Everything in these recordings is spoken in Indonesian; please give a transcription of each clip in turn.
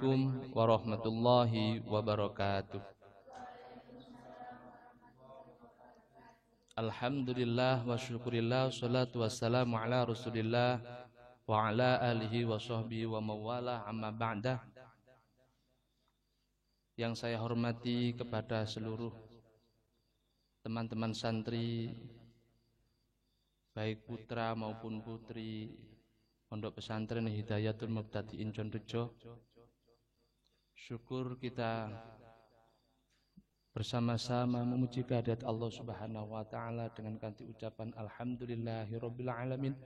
Assalamualaikum warahmatullahi wabarakatuh. Alhamdulillah wa syukurillah, salatu wassalamu ala rasulillah wa ala alihi wa sahbihi wa mawala, amma ba'dah. Yang saya hormati kepada seluruh teman-teman santri, baik putra maupun putri Pondok Pesantren Hidayatul Mubtadi'in Conrejo, syukur kita bersama-sama memuji kehadirat Allah Subhanahu wa taala dengan kanti ucapan alhamdulillahirabbil alamin.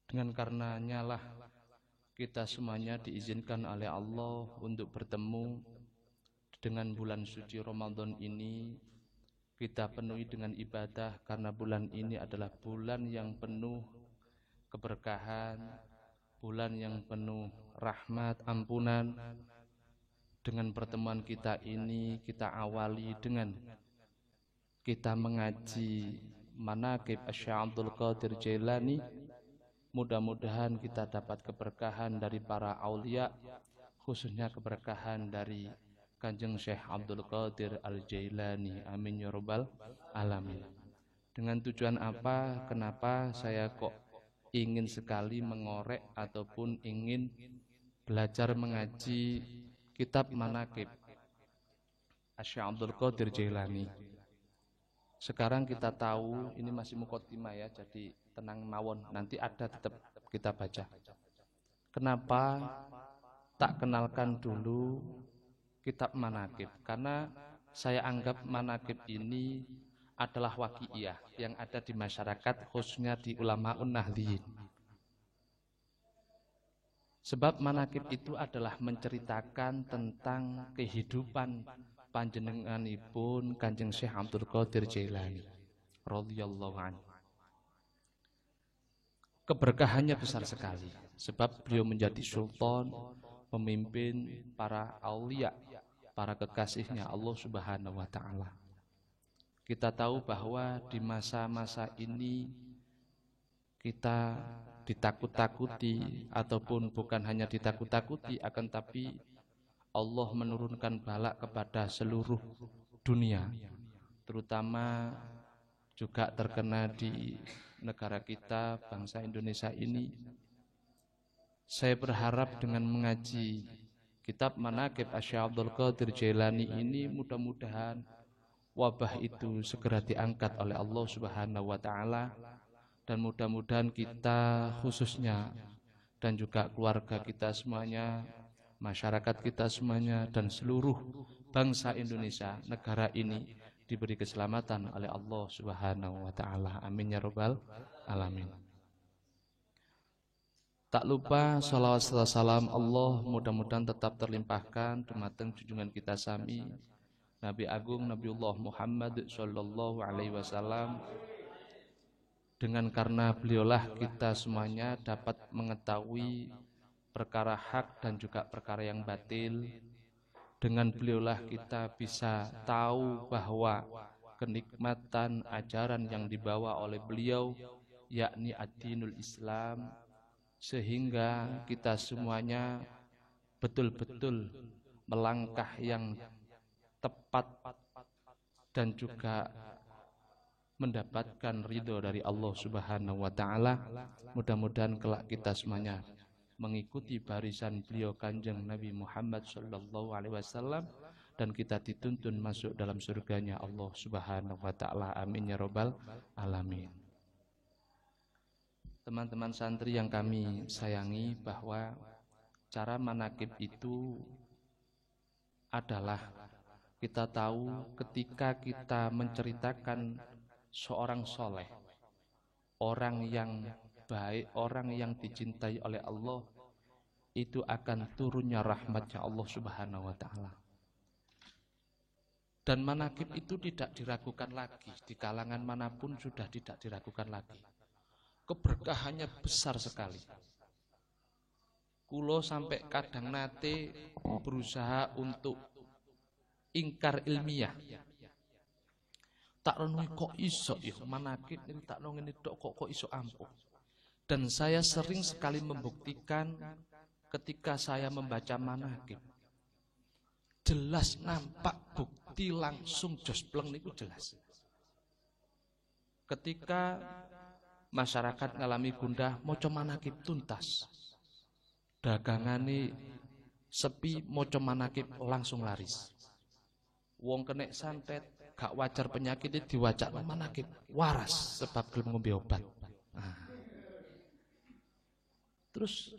Dengan karenanya lah kita semuanya diizinkan oleh Allah untuk bertemu dengan bulan suci Ramadan ini. Kita penuhi dengan ibadah karena bulan ini adalah bulan yang penuh keberkahan, bulan yang penuh rahmat, ampunan. Dengan pertemuan kita ini kita awali dengan kita mengaji manaqib Syekh Abdul Qadir Jailani. Mudah-mudahan kita dapat keberkahan dari para aulia, khususnya keberkahan dari Kanjeng Syekh Abdul Qadir Al-Jailani. Amin ya rabbal alamin. Dengan tujuan apa? Kenapa saya kok ingin sekali mengorek ataupun ingin belajar mengaji kitab manaqib Syekh Abdul Qadir Jailani. Sekarang kita tahu ini masih muqaddimah ya, jadi tenang mawon, nanti ada tetap kita baca. Kenapa tak kenalkan dulu kitab manaqib? Karena saya anggap manaqib ini adalah waqi'iyah yang ada di masyarakat, khususnya di ulama'un nahdliyin. Sebab manaqib itu adalah menceritakan tentang kehidupan panjenenganipun Kanjeng Syekh Abdul Qadir Jailani radhiyallahu anhu. Keberkahannya besar sekali sebab beliau menjadi sultan, pemimpin para aulia, para kekasihnya Allah Subhanahu wa taala. Kita tahu bahwa di masa-masa ini kita ditakut-takuti, ataupun bukan hanya ditakut-takuti, akan tapi Allah menurunkan bala kepada seluruh dunia, terutama juga terkena di negara kita, bangsa Indonesia ini. Saya berharap dengan mengaji kitab manaqib Syekh Abdul Qadir Jailani ini, mudah-mudahan wabah itu segera diangkat oleh Allah Subhanahu wa taala, dan mudah-mudahan kita khususnya dan juga keluarga kita semuanya, masyarakat kita semuanya, dan seluruh bangsa Indonesia, negara ini diberi keselamatan oleh Allah Subhanahu wa taala. Amin ya rabbal alamin. Tak lupa salawat serta salam Allah mudah-mudahan tetap terlimpahkan dumateng junjungan kita sami Nabi Agung Nabiullah Muhammad sallallahu alaihi wasallam. Dengan karena beliaulah kita semuanya dapat mengetahui perkara hak dan juga perkara yang batil. Dengan beliaulah kita bisa tahu bahwa kenikmatan ajaran yang dibawa oleh beliau, yakni ad-dinul Islam, sehingga kita semuanya betul-betul melangkah yang tepat dan juga mendapatkan ridho dari Allah Subhanahu wa taala. Mudah-mudahan kelak kita semuanya mengikuti barisan beliau Kanjeng Nabi Muhammad sallallahu alaihi wasallam, dan kita dituntun masuk dalam surganya Allah Subhanahu wa taala. Amin ya rabbal alamin. Teman-teman santri yang kami sayangi, bahwa cara manaqib itu adalah kita tahu ketika kita menceritakan seorang soleh, orang yang baik, orang yang dicintai oleh Allah, itu akan turunnya rahmatnya Allah Subhanahu wa taala. Dan manaqib itu tidak diragukan lagi, di kalangan manapun sudah tidak diragukan lagi. Keberkahannya besar sekali. Kulo sampai kadang nate berusaha untuk ingkar ilmiah. Tak renungi kok iso ya manaqib ini, tak nongeni tok kok iso ampuh. Dan saya sering sekali membuktikan ketika saya membaca manaqib, jelas nampak bukti langsung jospleng niku jelas. Ketika masyarakat ngalami gundah, maca manaqib tuntas. Dagangane sepi, maca manaqib langsung laris. Wong kena santet, gak wajar penyakit diwacakno manaqib, waras sebab gelem ngombe obat. Nah. Terus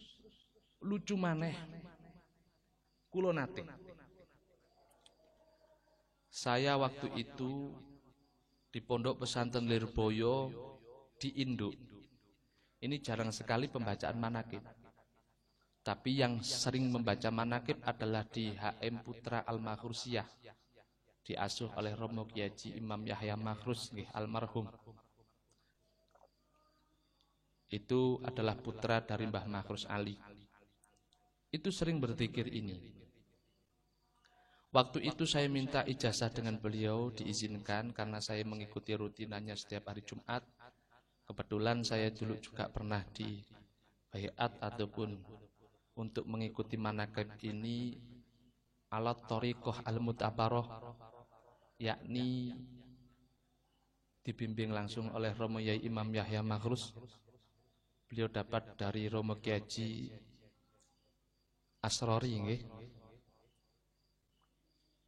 lucu maneh, kula nate. Saya waktu itu di Pondok Pesantren Lirboyo di Induk. Ini jarang sekali pembacaan manaqib. Tapi yang sering membaca manaqib adalah di HM Putra Al-Makhrusyah. Diasuh oleh Romo Kiai Haji Imam Yahya Makhrus nggih almarhum. Itu adalah putra dari Mbah Makhrus Ali. Itu sering berzikir ini. Waktu itu saya minta ijazah dengan beliau, diizinkan karena saya mengikuti rutinannya setiap hari Jumat. Kebetulan saya dulu juga pernah di baiat ataupun untuk mengikuti manaqib ini alat thariqah al-mutabaroh, yakni dibimbing langsung oleh Romo Yai Imam Yahya Makhrus. Beliau dapat dari Romo Kiai Haji Asrori nggih,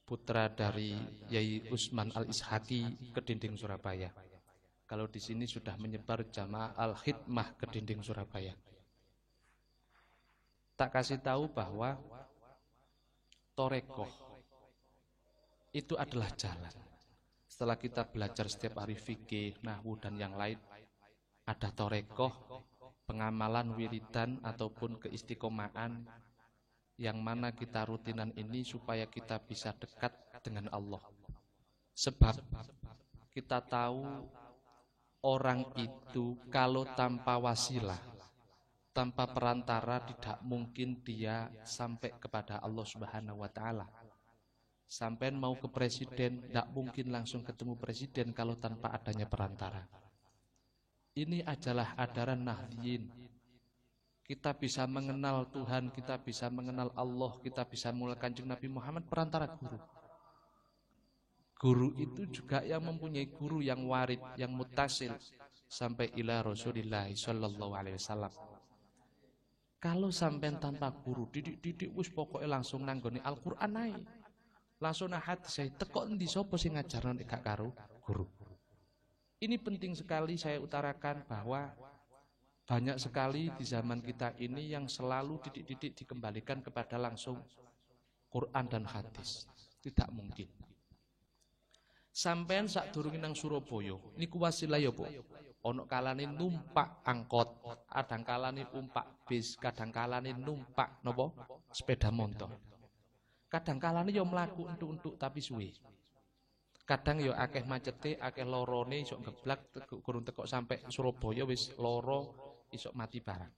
putra dari Yai Usman Al-Ishaqi Kedinding Surabaya. Kalau di sini sudah menyebar Jamaah Al-Khidmah Kedinding Surabaya. Tak kasih tahu bahwa Torekoh itu adalah jalan. Setelah kita belajar setiap hari fikih, nahwu dan yang lain, ada torekoh, pengamalan wiridan ataupun keistiqomahan yang mana kita rutinan ini supaya kita bisa dekat dengan Allah. Sebab kita tahu orang itu kalau tanpa wasilah, tanpa perantara tidak mungkin dia sampai kepada Allah Subhanahu wa taala. Sampai mau ke presiden, tidak mungkin langsung ketemu presiden kalau tanpa adanya perantara. Ini adalah ajaran Nahdliyin. Kita bisa mengenal Tuhan, kita bisa mengenal Allah, kita bisa mengenal Kanjeng Nabi Muhammad perantara guru. Guru itu juga yang mempunyai guru yang warid, yang muttasil sampai ila Rasulillah sallallahu alaihi wasallam. Kalau sampai tanpa guru, didik wis pokoknya langsung nanggoni Al-Qur'an ae. Langsung hadis saya teko endi sapa sing ngajarno nek gak karo guru. Ini penting sekali saya utarakan bahwa banyak sekali di zaman kita ini yang selalu didik-didik dikembalikan kepada langsung Quran dan hadis. Tidak mungkin. Sampean sadurunge nang Surabaya niku wasilah ya, Po. Ana kalane numpak angkot, kadang kalane numpak bis, kadang kalane numpak napa? Sepeda motor. Kadang kalane ya mlaku entuk-entuk tapi suwe. Kadang ya akeh macete, akeh lorone iso geblak kurang teko sampai Surabaya wis loro iso mati barang.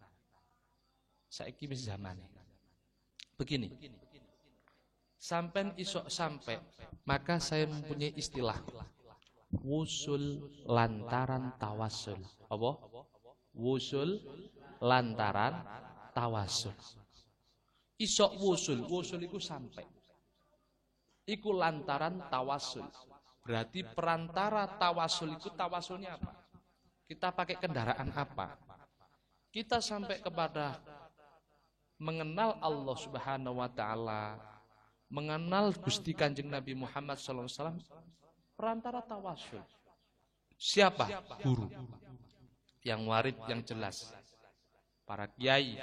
Saiki wis zamane. Begini. Sampai iso sampai, maka saya mempunyai istilah wusul lantaran tawasul. Apa? Wusul lantaran tawasul. Isok wusul iku sampai. Iku lantaran tawasul. Berarti perantara tawasul itu tawasulnya apa? Kita pakai kendaraan apa? Kita sampai kepada mengenal Allah Subhanahu wa taala, mengenal Gusti Kanjeng Nabi Muhammad sallallahu alaihi wasallam perantara tawasul. Siapa? Guru. Yang warid, yang jelas. Para kiai,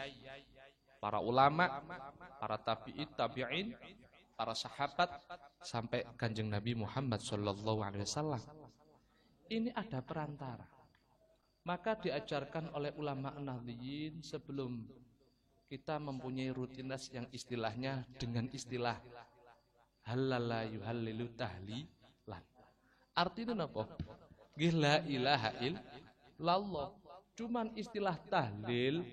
para ulama, para tabi'in, para sahabat sampai Kanjeng Nabi Muhammad sallallahu alaihi wasallam. Ini ada perantara. Maka diajarkan oleh ulama Nahdliyin sebelum kita mempunyai rutinitas yang istilahnya dengan istilah halala yuhallilu tahlilan. Artinya apa? La ilaha illallah. Cuman istilah tahlil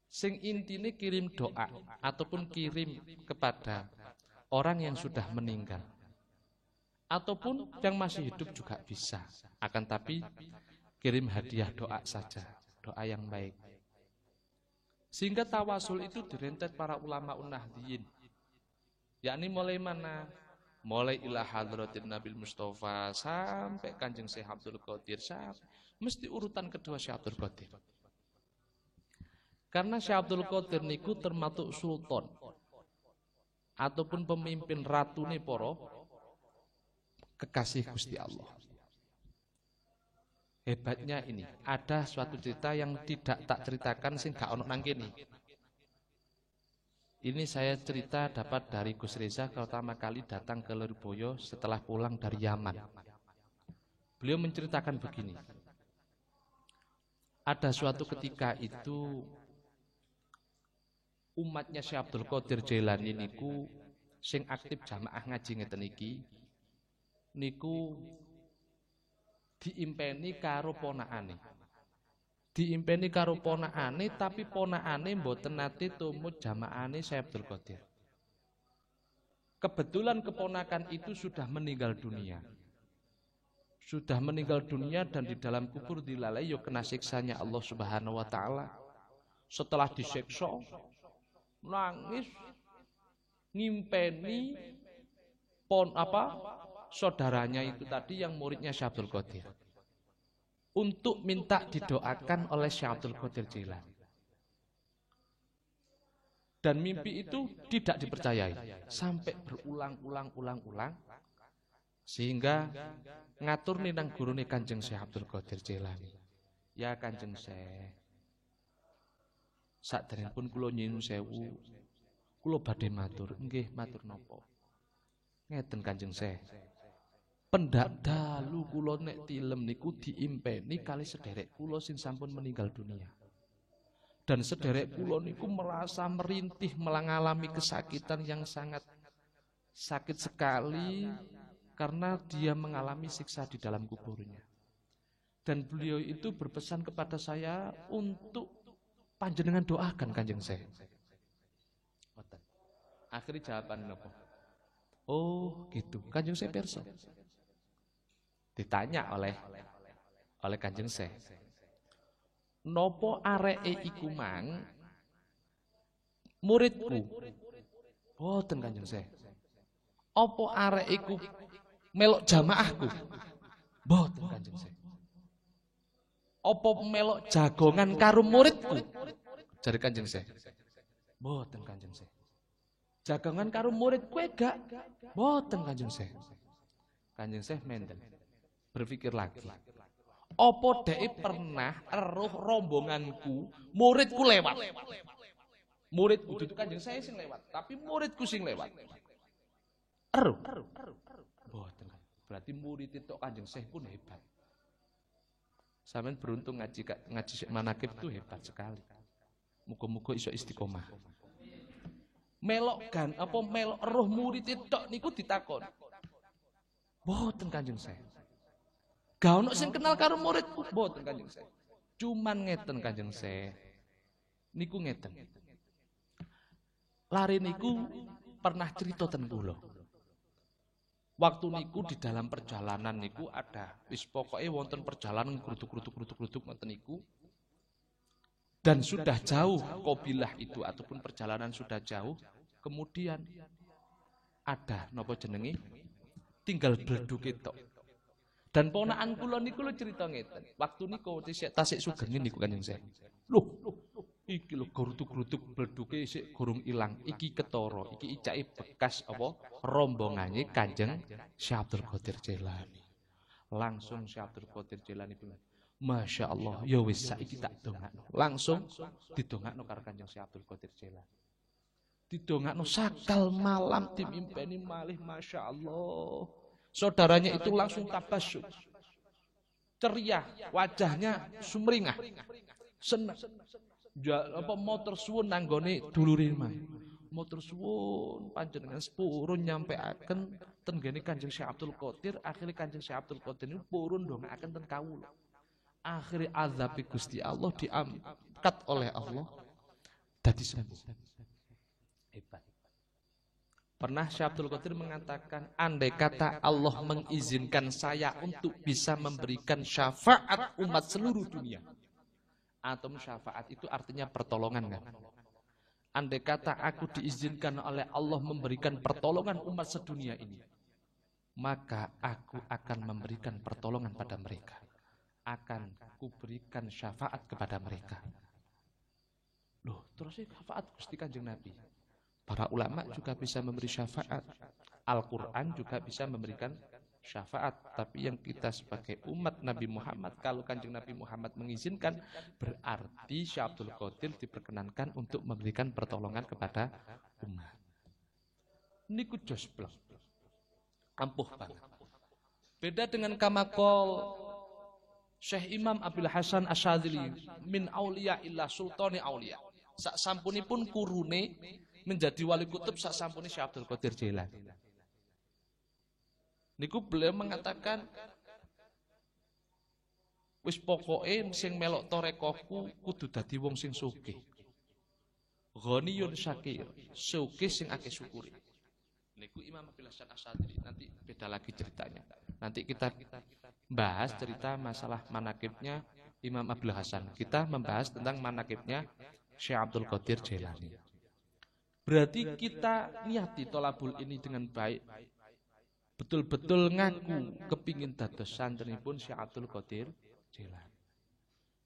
sing intine kirim doa ataupun kirim kepada orang yang sudah meninggal ataupun yang masih hidup juga bisa. Akan tapi kirim hadiah doa saja, doa yang baik. Sehingga tawasul itu direntet para ulama Nahdliyin. Yakni mulai mana? Mulai ila hadratin Nabil Mustafa sampai Kanjeng Syekh Abdul Qadir, mesti urutan kedua Syekh Abdul Qadir. Karena Syekh Abdul Qadir niku termasuk sultan ataupun pemimpin ratune para kekasih Gusti Allah. Hebatnya ini, ada suatu cerita yang tidak tak ceritakan sing gak ono nang kene. Ini saya cerita dapat dari Gus Reza pertama kali datang ke Lirboyo setelah pulang dari Yaman. Beliau menceritakan begini. Ada suatu ketika itu umatnya Syekh Abdul Qadir Jailani niku sing aktif jamaah ngaji ngeten iki niku diimpeni karo ponakane. Diimpeni karo ponakane, tapi ponakane mboten nate tumut jamaahane Syekh Abdul Qadir. Kebetulan keponakan itu sudah meninggal dunia. Sudah meninggal dunia dan di dalam kubur dilalai yo kena siksanya Allah Subhanahu wa taala. Setelah disiksa nangis ngimpeni saudaranya itu tadi yang muridnya Syekh Abdul Qadir. Untuk minta didoakan oleh Syekh Abdul Qadir Jailani. Dan mimpi itu tidak dipercayai sampai berulang-ulang sehingga ngatur nang gurune Kanjeng Syekh Abdul Qadir Jailani. Ya Kanjeng Syekh, sakderengipun kula nyuwun sewu, kula badhe matur. Nggih, matur napa? Ngeten Kanjeng Syekh. Pendak dalu kula nek tilem niku diimpeni kali sederek kula sing sampun meninggal dunia. Dan sederek kula niku merasa merintih mengalami kesakitan yang sangat sakit sekali karena dia mengalami siksa di dalam kuburnya. Dan beliau itu berpesan kepada saya untuk panjenengan doakan Kanjeng Syekh. Akhirnya jawaban napa? Oh, gitu. Kanjeng Syekh pirsa. Ditanya oleh Kanjeng Syekh. Nopo areke iku mang muridku? Boten Kanjeng Syekh. Apa arek iku melok jamaahku? Boten Kanjeng Syekh. Apa melok jagongan karo muridku? Jare Kanjeng Syekh. Boten Kanjeng Syekh. Jagongan karo muridku gak? Boten Kanjeng Syekh. Kanjeng Syekh menten. Berpikir lagi. Apa dhek pernah eruh rombonganku, muridku lewat. Muridku itu Kanjeng saya sing lewat, tapi muridku sing lewat. Eruh. Boten. Berarti murid itu Kanjeng Syekh pun hebat. Sampeyan beruntung ngaji manakib itu hebat sekali. Muga-muga iso istiqomah. Melok eruh murid itu niku ditakon. Boten Kanjeng Syekh. Gak ono sing kenal karo muridku, boten Kanjeng Syekh. Cuman ngeten Kanjeng Syekh. Niku ngeten. Lare niku pernah cerita ten kula. Waktu niku di dalam perjalanan niku ada wis pokoke wonten perjalanan grutuk-grutuk ngoten niku. Dan sudah jauh kabilah itu ataupun perjalanan sudah jauh, kemudian ada napa jenenge? Tinggal bleduk ketok. Dan ponakan kula niku lho cerita ngeten. Waktu niku tasik sugeng niku Kanjeng Syekh. Loh, iki lho grutuk-grutuk bleduke isih gurung ilang. Iki ketara, iki icake bekas apa rombongane Kanjeng Syekh Abdul Qadir Jailani. Langsung Syekh Abdul Qadir Jailani bilang, Masya Allah, ya wis saiki tak dongakno. Langsung didongakno karo Kanjeng Syekh Abdul Qadir Jailani. Didongakno sakal malam dimimpeni malih Masya Allah. Saudaranya itu langsung tabasyum, ceria, wajahnya sumringah, senang. Motor suwun nanggone dulure mah. Motor suwun panjenengan sepurun nyampe akan tenggene Kanjeng Syekh Abdul Qadir. Akhirnya Kanjeng Syekh Abdul Qadir ini purun dongaaken ten kawula. Akhirnya azab Gusti Allah diangkat oleh Allah dadi sembuh. Hebat. Pernah Syekh Abdul Qadir mengatakan, andai kata Allah mengizinkan saya untuk bisa memberikan syafaat umat seluruh dunia, Atom syafaat itu artinya pertolongan kan. Andai kata aku diizinkan oleh Allah memberikan pertolongan umat sedunia ini, maka aku akan memberikan pertolongan pada mereka. Akan kuberikan syafaat kepada mereka. Loh, terus syafaat Gusti Kanjeng Nabi. Para ulama juga bisa memberi syafaat. Al-Quran juga bisa memberikan syafaat. Tapi yang kita sebagai umat Nabi Muhammad, kalau Kanjeng Nabi Muhammad mengizinkan, berarti Syekh Abdul Qadir diperkenankan untuk memberikan pertolongan kepada umat. Niku josblok. Ampuh banget. Beda dengan kamakol Syekh Imam Abil Hasan Asyadzili min auliya illa sultani auliya. Sak sampunipun kurune menjadi wali kutub sak sampuni Syekh Abdul Qadir Jailani. Niku beliau mengatakan wis pokoke sing melok torekohku kudu dadi wong sing sugih. Ghaniyun syakir, sugih sing akeh syukuri. Niku Imam Abil Hasan Asyadzili, nanti beda lagi ceritanya. Nanti kita bahas cerita masalah manakibnya Imam Abil Hasan. Kita membahas tentang manakibnya Syekh Abdul Qadir Jailani. Berarti kita niati tolabul ini dengan baik. Betul-betul ngaku kepingin dados santrinipun Syekh Abdul Qadir Jailani.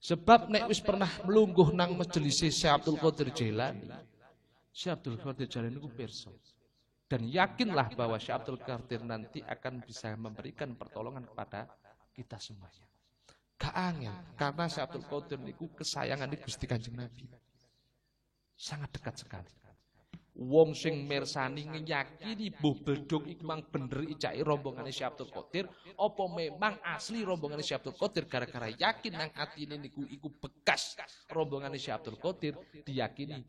Sebab nek wis pernah melungguh nang majelis Syekh Abdul Qadir Jailani, Syekh Abdul Qadir Jailani ku pirsa. Dan yakinlah bahwa Syekh Abdul Qadir nanti akan bisa memberikan pertolongan kepada kita semuanya. Gak angel, karena Syekh Abdul Qadir niku kesayangan di Gusti Kanjeng Nabi. Sangat dekat sekali. Wong sing mirsani ngeyakini mbuh bledhog iku mang bener icake rombongane Syekh Abdul Qadir, apa memang asli rombongane Syekh Abdul Qadir, gara-gara yakin nang atine niku iku bekas rombongane Syekh Abdul Qadir, diyakini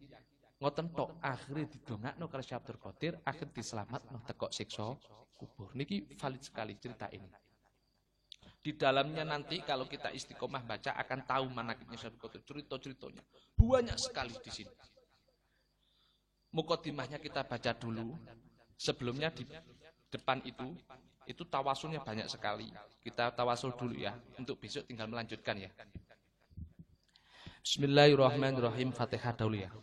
ngoten tok, akhire didongakno karo Syekh Abdul Qadir, akhir diselamatno teko siksa kubur. Niki valid sekali cerita ini. Di dalamnya nanti kalau kita istiqomah baca akan tahu manakibnya Syekh Abdul Qadir, cerita-ceritanya banyak sekali di sini. Muqaddimahnya kita baca dulu. Sebelumnya di depan itu tawasulnya banyak sekali. Kita tawasul dulu ya, untuk besok tinggal melanjutkan ya. Bismillahirrahmanirrahim. Fatihah dahulu ya.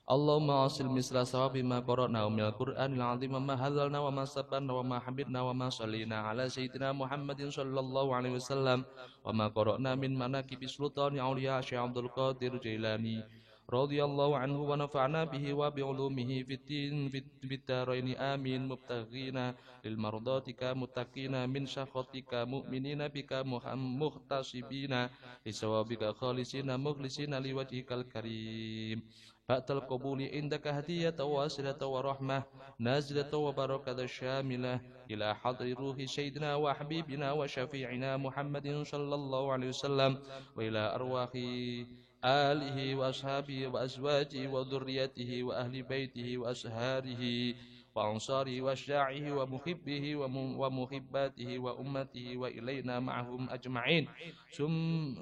Allahumma asil misla sawabi ma qara'na minal Qur'anil azim wa ma hadzalna wa ma sabbarna wa ma hamidna wa ma shallina ala sayyidina Muhammadin sallallahu alaihi wasallam wa ma qara'na min manaqibis sultani auliya Syekh Abdul Qadir Jailani radhiyallahu anhu wa nafa'na bihi wa bi ulumihi fiddin biddaraini amin mubtaghina lil mardatika muttaqina min syakhatika mu'minina bika muhtasibina li sawabika khalisina mukhlisina liwajhikal karim. Ba'tal qabuli indaka hadiyatan wasilatan wa rahmah nazilatan wa barakatan syamilah ila hadri ruhi sayyidina wa habibina wa syafi'ina Muhammadin sallallahu alaihi wasallam wa ila arwahi alihi wa ashabihi wa azwajihi wa dhurriyyatihi wa ahli baitihi wa asharihi wa ansarihi wa sya'ihi wa muhibbihi wa muhibbatihi wa ummatihi wa ilayna ma'hum ajma'in.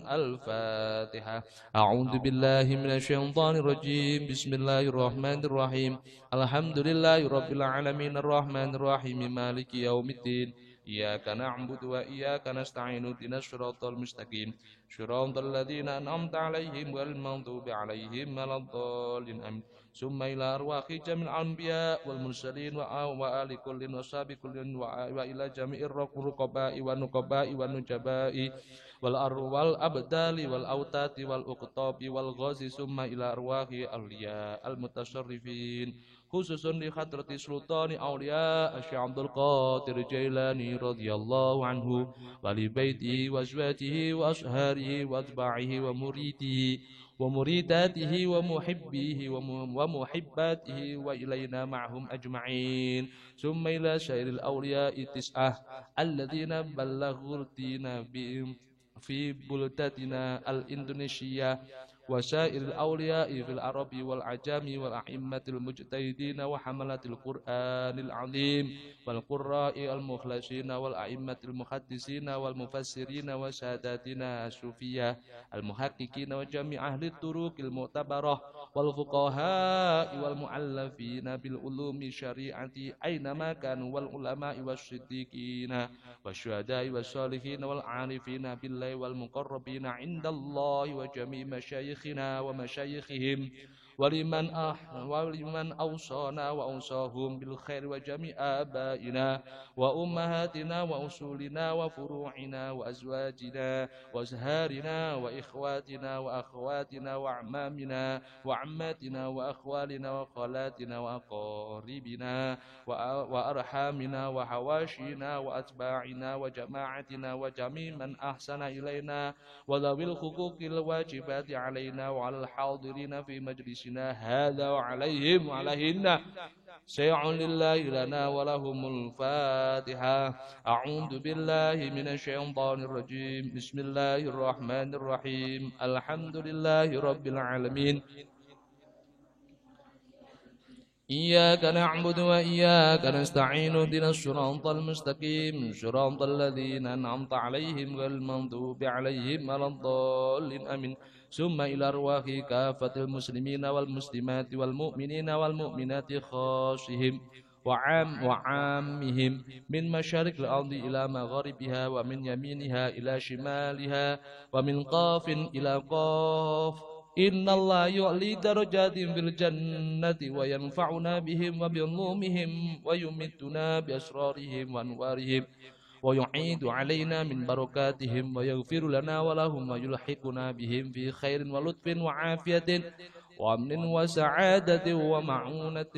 Al-Fatihah. A'udzu billahi minasy syaithanir rajim. Bismillahirrahmanirrahim. Alhamdulillahi rabbil alamin arrahmanir rahim maliki yaumiddin. Iyyaka na'budu wa iyyaka nasta'in ihdinas siratal mustaqim siratal ladzina an'amta 'alaihim ghairil maghdubi 'alaihim waladdallin amin. Summa ila arwahi jamil anbiya wal mursalin wa ali kullin wa sabi kullin wa ila jami'ir ruqaba'i wa nuqaba'i wa nujaba'i wal arwal abdali wal autati wal uqtabi wal ghazi summa ila arwahi awliya al mutasarrifin khususun li hadrati sultani awliya Syekh Abdul Qadir Jailani radhiyallahu anhu wa li baitihi wa azwajihi wa asharihi wa atba'ihi wa muridihi wa muridatihi wa muhibbihi wa muhibbatihi wa ilayna ma'hum ajma'in. Summa ila syairil awliya'i tis'ah alladhina ballaghur dina bihim fi buldatina al-Indonesia وسائر الأولياء في العرب والعجم والأئمة المجتهدين وحملة القرآن العظيم والقراء المخلصين والأئمة المحدثين والمفسرين وساداتنا الصوفية المحققين وجميع أهل الطرق المعتبرة والفقهاء والمؤلفين بالعلوم الشريعة أينما كانوا والعلماء والصديقين والشهداء والصالحين والعارفين بالله والمقربين عند الله وجميع مشايخنا ومشايخهم ولمن أوصانا وأوصاهم بالخير وجميع آبائنا وأمهاتنا وأصولنا وفروعنا وأزواجنا وأزهارنا وإخواتنا وأخواتنا وأعمامنا وعماتنا وأخوالنا وخالاتنا وأقاربنا وأرحامنا وحواشينا وأتباعنا وجماعتنا وجميع من أحسن إلينا وذوي الحقوق الواجبات علينا وعلى الحاضرين في مجلسنا هذا وعليهم وعليهن شيع لله لنا ولهم الفاتحة. أعوذ بالله من الشيطان الرجيم. بسم الله الرحمن الرحيم. الحمد لله رب العالمين. إياك نعبد وإياك نستعين اهدنا الصراط المستقيم صراط الذين أنعمت عليهم غير المغضوب عليهم ولا الضالين آمين. ثم إلى أرواح كافة المسلمين والمسلمات والمؤمنين والمؤمنات خاصهم وعامهم من مشارق الأرض إلى مغاربها ومن يمينها إلى شمالها ومن قاف إلى قاف. إن الله يعلي درجات في الجنة وينفعنا بهم وبعلومهم ويمدنا بأسرارهم وأنوارهم ويعيد علينا من بركاتهم ويغفر لنا ولهم ويلحقنا بهم في خير ولطف وعافية وأمن وسعادة ومعونة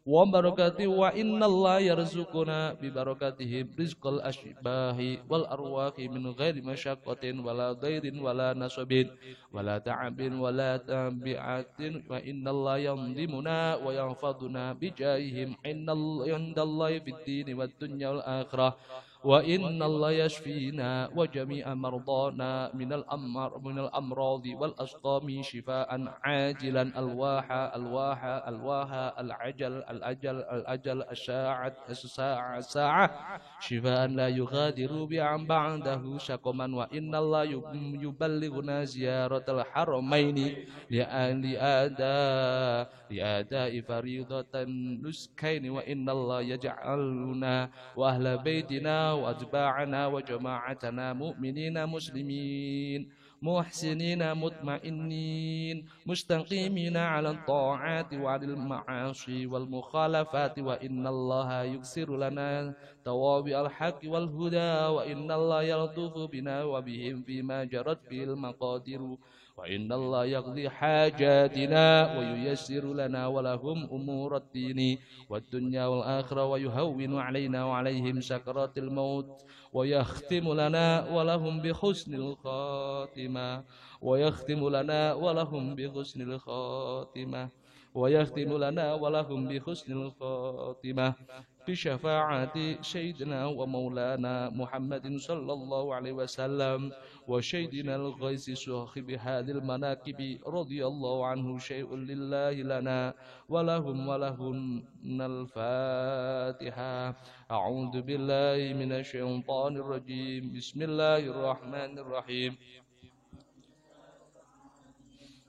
وبركة. وإن الله يرزقنا ببركتهم رزق الأشباه والأرواح من غير مشقة ولا ضير ولا نصب ولا تعب ولا تنبعة. وإن الله ينظمنا ويحفظنا بجاههم عند الله في الدين والدنيا والآخرة. وإن الله يشفينا وجميع مرضانا من الأمراض والأسقام شفاء عاجلا الواحا الأجل الساعة شفاء لا يغادر بعده سقما. وإن الله يبلغنا زيارة الحرمين لأداء فريضة النسكين. وإن الله يجعلنا وأهل بيتنا وأتباعنا وجماعتنا مؤمنين مسلمين محسنين مطمئنين مستقيمين على الطاعات وعلى المعاصي والمخالفات. وإن الله يكسر لنا توابع الحق والهدى. وإن الله يلطف بنا وبهم فيما جرت به المقادير. وإن الله يقضي حاجاتنا وييسر لنا ولهم أمور الدين والدنيا والآخرة ويهون علينا وعليهم سكرات الموت. ويختم لنا ولهم بحسن الخاتمة ويختم لنا ولهم بحسن الخاتمة ويختم لنا ولهم بحسن الخاتمة بشفاعة سيدنا ومولانا محمد صلى الله عليه وسلم وسيدنا الغيث صاحب هذه المناكب رضي الله عنه. شيء لله لنا ولهم ولهن الفاتحة. أعوذ بالله من الشيطان الرجيم. بسم الله الرحمن الرحيم.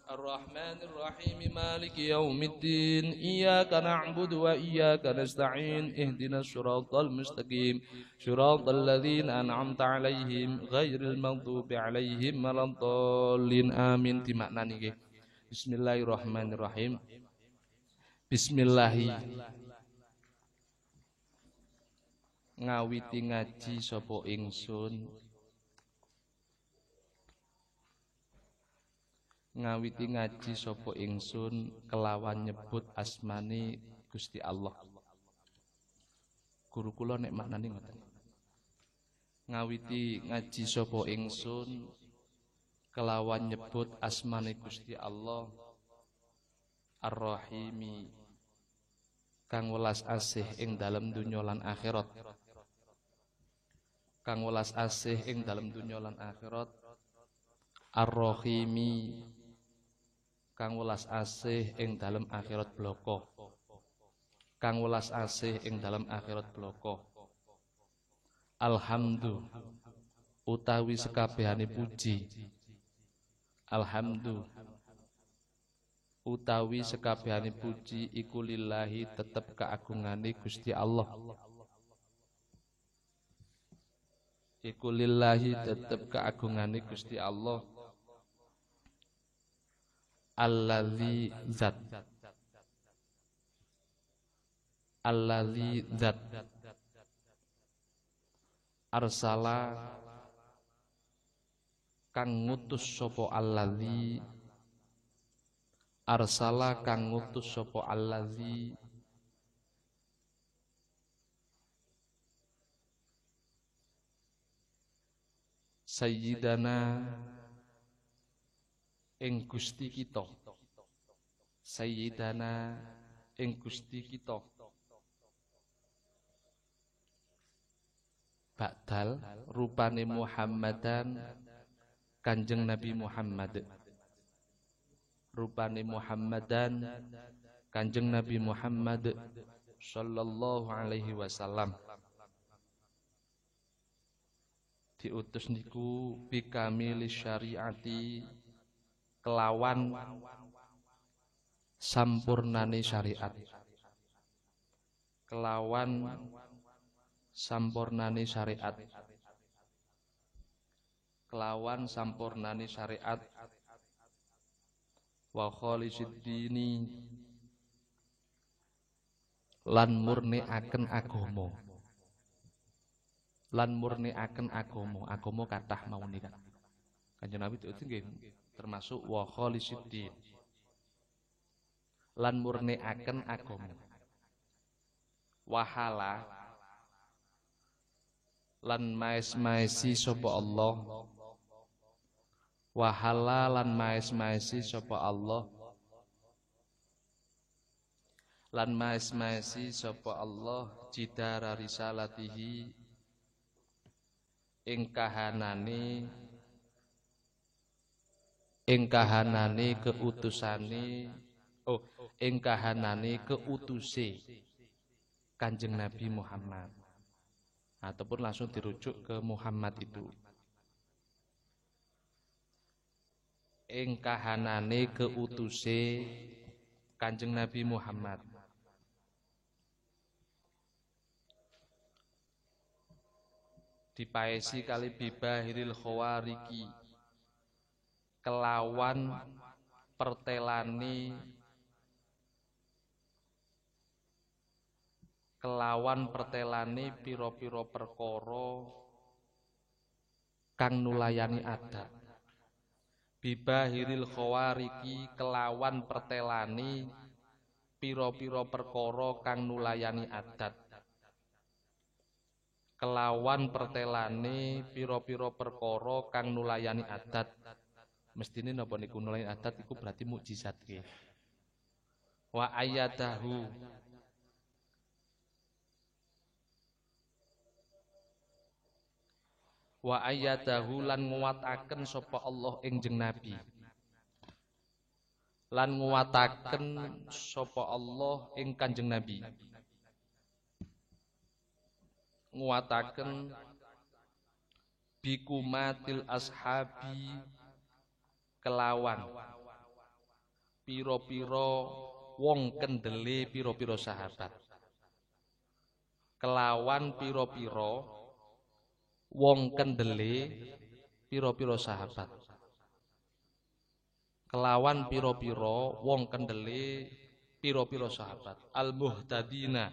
الرحمن الرحيم مالك يوم الدين. إياك نعبد وإياك نستعين اهدنا الصراط المستقيم صراط الذين أنعمت عليهم غير المغضوب عليهم ولا الضالين آمين. Dimaknani. Bismillahirrahmanirrahim. Bismillahi ngawiti ngaji sapa ingsun kelawan nyebut asmani Gusti Allah. Guru kula nek maknane ngoten. Ngawiti ngaji sapa ingsun kelawan nyebut asmani Gusti Allah Ar-Rahimi kang welas asih ing dalem dunya lan akhirat. Kang welas asih ing dalem dunya lan akhirat. Ar-Rahimi kang welas asih ing dalem akhirat bloko, kang welas asih ing dalem akhirat bloko. Alhamdu utawi sekabehane puji, alhamdu utawi sekabehane puji iku lillahi tetep keagungane Gusti Allah, iku lillahi tetep keagungane Gusti Allah. Allazi zat, allazi zat, arsala kang ngutus sapa allazi, arsala kang ngutus sapa allazi sayyidana ing Gusti kita, sayyidana ing Gusti kita, ba'dal rupane Muhammadan Kanjeng Nabi Muhammad, rupane Muhammadan Kanjeng Nabi Muhammad sallallahu alaihi wasallam. Diutus niku bikamili syariati kelawan sampurnane syariat, kelawan sampurnane syariat, kelawan sampurnane syariat. Wa khalisidini lan murniaken agama, lan murniaken agama, agama kathah mawon iki. Kanjeng Nabi itu nggih termasuk wa khalisidin, lan murniaken agama. Wahala lan maes-maesi sapa Allah, wahala lan maes-maesi sapa Allah, lan maes-maesi sapa Allah jidara risalatihi ing kahanane keutusane, ing kahanane keutuse Kanjeng Nabi Muhammad, ataupun langsung dirujuk ke Muhammad itu. Ing kahanane keutuse Kanjeng Nabi Muhammad. Dipaesi kali bibahiril khawariki kelawan pertelani, kelawan pertelani piro-piro perkara kang nulayani adat. Bibahiril khawariki kelawan pertelani piro-piro perkara kang nulayani adat, kelawan pertelani piro-piro perkara kang nulayani adat. Mestine napa niku nulayani adat iku berarti mukjizat nggih. Wa ayatahu wa ayatahu lan nguwataken sapa Allah ing jeng Nabi, lan nguwataken sapa Allah ing Kanjeng Nabi, nguwataken bikumatil ashabi kelawan piro-piro wong kendele piro-piro sahabat, kelawan piro-piro wong kendele piro-piro sahabat, kelawan piro-piro wong kendele piro-piro sahabat. Al muhtadina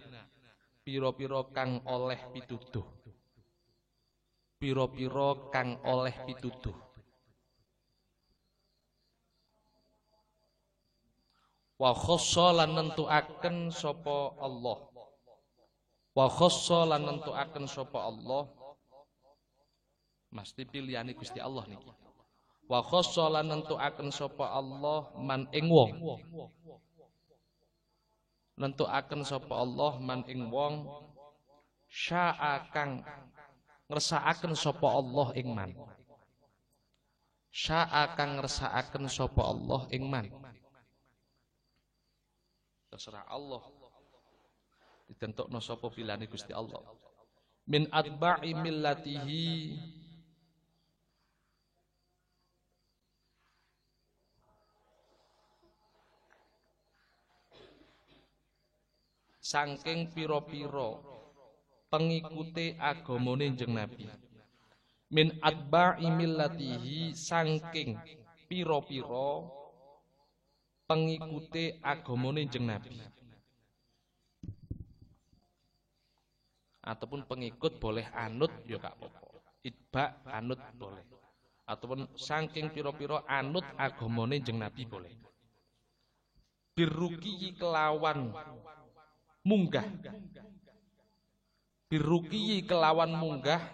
piro-piro kang oleh pituduh, piro-piro kang oleh pituduh. Wa khassa lan nentuaken sapa Allah, wa khassa lan nentuaken sapa Allah, mesti pilihane Gusti Allah niki. Wa khassa lan nentuaken sapa Allah man ing wong, nentuaken sapa Allah man ing wong syaa kang ngersakaken sapa Allah ing man, syaa kang ngersakaken sapa Allah ing man. terserah Allah. Ditentokno sapa pilihane Gusti Allah. Min atba'i millatihi saking pira-pira pengikute agamane Kanjeng Nabi. Min atba'i millatihi saking pira-pira pengikute agamane Kanjeng Nabi. Ataupun pengikut boleh anut ya gak apa-apa. Itba anut boleh. Ataupun saking pira-pira anut agamane Kanjeng Nabi boleh. Biruki kelawan munggah. Biruki kelawan munggah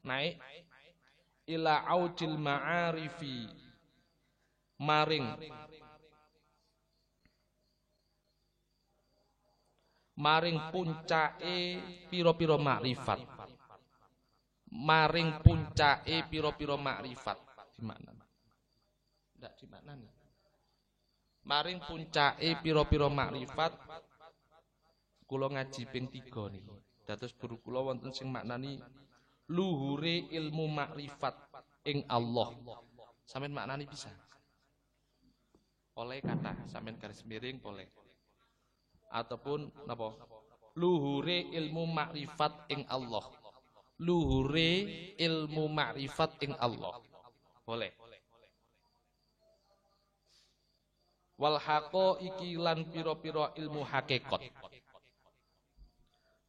naik ila aujil ma'arifi maring puncake pira-pira makrifat. Maring puncake pira-pira makrifat. Di mana? Ndak di mana nih? Maring puncake pira-pira makrifat kula ngaji ping 3 niki. Dados guru kula wonten sing maknani luhure ilmu makrifat ing Allah. Sampeyan maknani bisa? Oleh kata sampeyan garis miring boleh. Ataupun napa? Luhure ilmu makrifat ing Allah. Luhure ilmu makrifat ing Allah. Boleh. Wal haqaiqi lan pira-pira ilmu hakikat.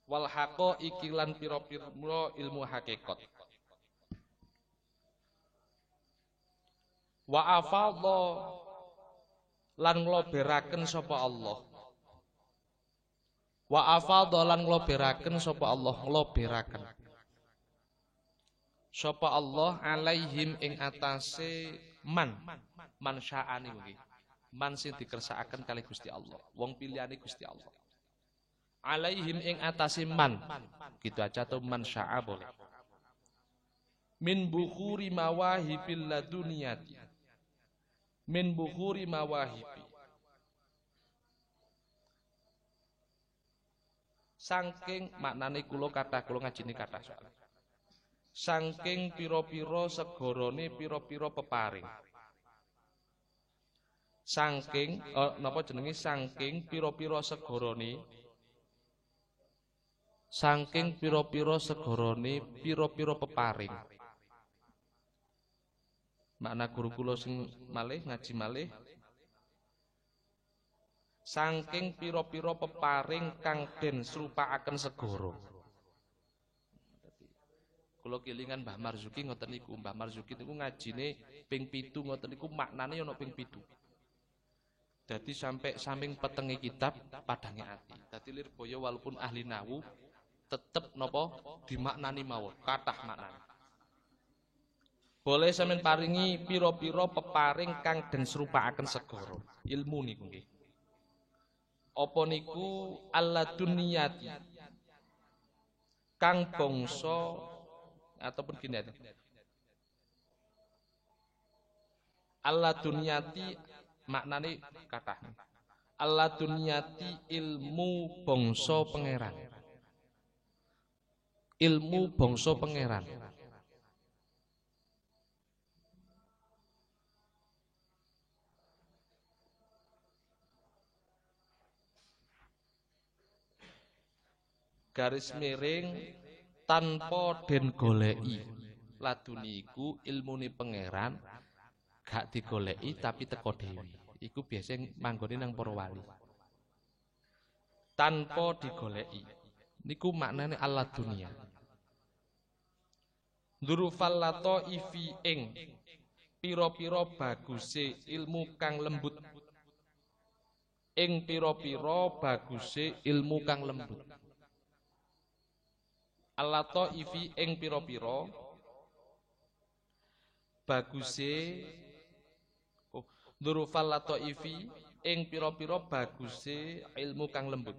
Wal haqaiqi lan pira-pira ilmu hakikat. Wa afadha lan ngloberaken sapa Allah. Wa afadha lan ngloberaken sapa Allah, ngloberaken sapa Allah alaihim ing atase man sya'ani nggih. Man sing dikersakaken kali Gusti Allah, wong pilihane Gusti Allah. Alaihim ing atase man. Gitu aja atau man sya'a boleh. Min bukhuri mawahibil laduniyati. Min bukhuri mawahibi. Saking maknane kula ngajine kathah soal. Saking pira-pira segorone pira-pira peparing. Saking napa jenenge saking pira-pira segorone. Saking pira-pira segorone pira-pira peparing. Makna guru kula sing malih ngaji malih saking pira-pira peparing kang den srupakaken segara. Kula kelingan Mbah Marzuki ngoten niku. Mbah Marzuki niku ngajine ping 7 ngoten niku maknane ana ping 7. Dadi sampai samping petenge kitab padange ati. Dadi lirboyo walaupun ahli nawu tetep napa dimaknani mawon, kathah maknane. Boleh sampeyan paringi pira-pira peparing kang den srupakaken segara. Ilmu niku nggih. Apa niku alladuniyati kang bangsa ataupun gini aja. Alladuniyati maknane kathah. Alladuniyati ilmu bangsa pangeran. Ilmu bangsa pangeran. Garis miring tanpa den goleki. Laduni iku ilmune pangeran gak digoleki tapi teko dhewe. Iku biasa manggone nang para wali. Tanpa digoleki. Niku maknane alladunia. Dzurufal lataifi ing pira-pira baguse ilmu kang lembut. Ing pira-pira baguse ilmu kang lembut. Al-lataifi ing pira-pira baguse dzurufal lataifi ing pira-pira baguse ilmu kang lembut.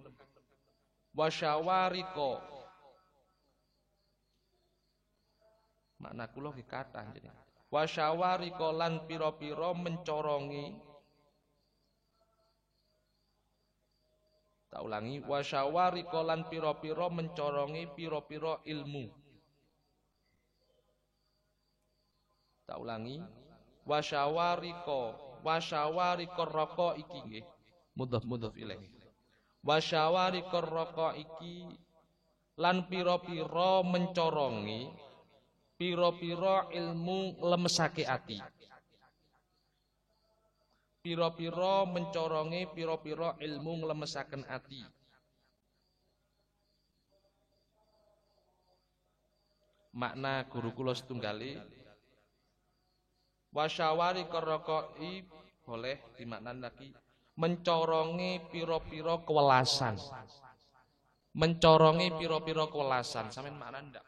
Wasyawarika makna kula ki kathah jenenge. Wasyawarika lan pira-pira mencorongi Tak ulangi, wasyawarika lan pira-pira mencorongi pira-pira ilmu. Tak ulangi, wasyawarika raka iki nggih. Mudhaf ilaih. Wasyawarika raka iki lan pira-pira mencorongi pira-pira ilmu lemesake ati. Pira-pira mencorongi pira-pira ilmu nglemesaken ati. Makna guru kula setunggali wasyawari korokoi boleh dimaknani lagi mencorongi pira-pira kewelasan. Mencorongi pira-pira kewelasan. Sampeyan maknani ndak?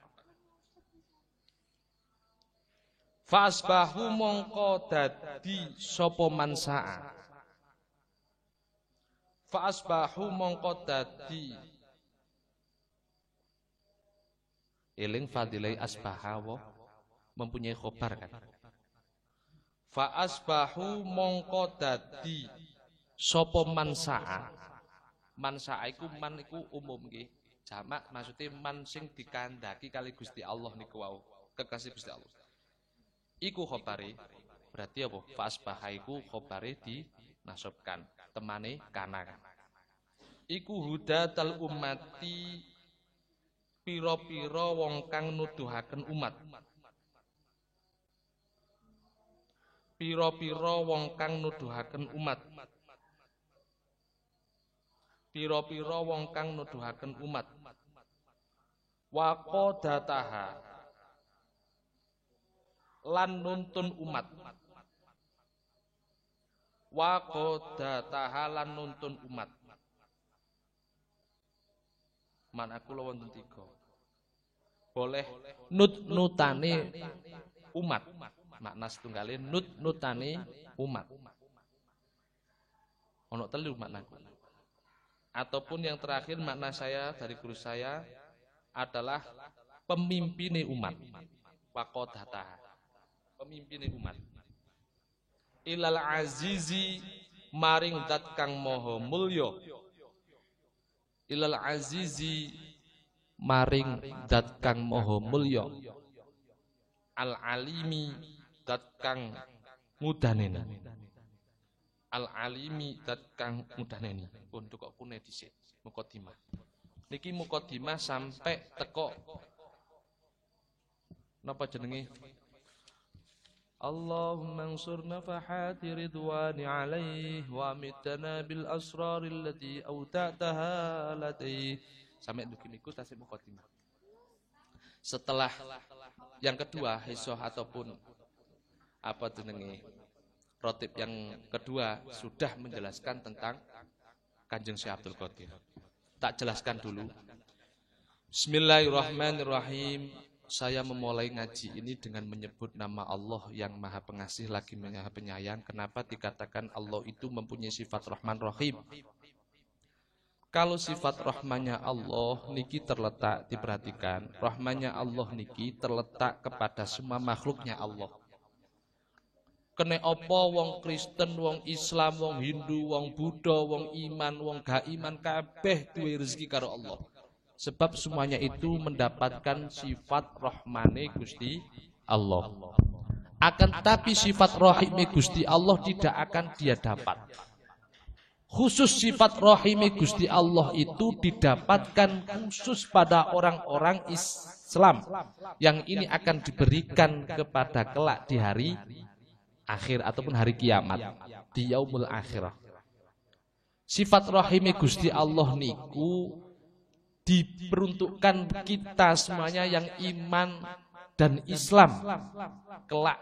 Fasbahu mongko dadi sapa mansaa. Fasbahu mongko dadi eling fadilai asbaha wa mempunyai khobar kan. Fasbahu mongko dadi sapa mansaa. Mansaa iku man iku umum nggih. Jamak maksudnya man sing dikandhaki kali Gusti Allah niku wau. Kekasih Gusti Allah. Iku khobare berarti apa? Fasbaha iku khobare dinasabkan temane kana. Iku hudatal ummati pira-pira wong kang nuduhaken umat. Pira-pira wong kang nuduhaken umat. Pira-pira wong kang nuduhaken umat. Wa qadataha lan nuntun umat. Wa qadataha lan nuntun umat. Man aku wonten 3. Boleh nutane umat. Makna setunggalé nutane umat. Ono 3 maknaku. Ataupun yang terakhir makna saya dari guru saya adalah pemimpin umat. Wa qadataha. Pemimpin umat. Ilal azizi maring zat kang maha mulya. Ilal azizi maring zat kang maha mulya. Al alimi zat kang mudaneni. Al alimi zat kang mudaneni. Pun kok kune dhisik mukadimah. Niki mukadimah sampai teko napa jenenge? Allahumma ansurna fahati ridwani alaih wa amitana bil asrari allati awta'taha ladai. Sampai demikian tasik mukadimah. Setelah yang kedua hisoh ataupun apa jenenge rotib yang kedua sudah menjelaskan tentang Kanjeng Syekh Abdul Qadir. Tak jelaskan dulu. Bismillahirrahmanirrahim. Saya memulai ngaji ini dengan menyebut nama Allah yang Maha Pengasih lagi Maha Penyayang. Kenapa dikatakan Allah itu mempunyai sifat Rahman Rahim? Kalau sifat rahmannya Allah niki terletak, diperhatikan, rahmannya Allah niki terletak kepada semua makhluknya Allah. Kene apa wong Kristen, wong Islam, wong Hindu, wong Buddha, wong iman, wong gak iman kabeh duwe rezeki karo Allah. Sebab semuanya itu mendapatkan sifat rahmane Gusti Allah. Akan tetapi sifat rahime Gusti Allah tidak akan dia dapat. Khusus sifat rahime Gusti Allah itu didapatkan khusus pada orang-orang Islam. Yang ini akan diberikan kepada kelak di hari akhir ataupun hari kiamat. Di yaumul akhirah. Sifat rahime Gusti Allah niku diperuntukkan kita semuanya yang iman dan Islam kelak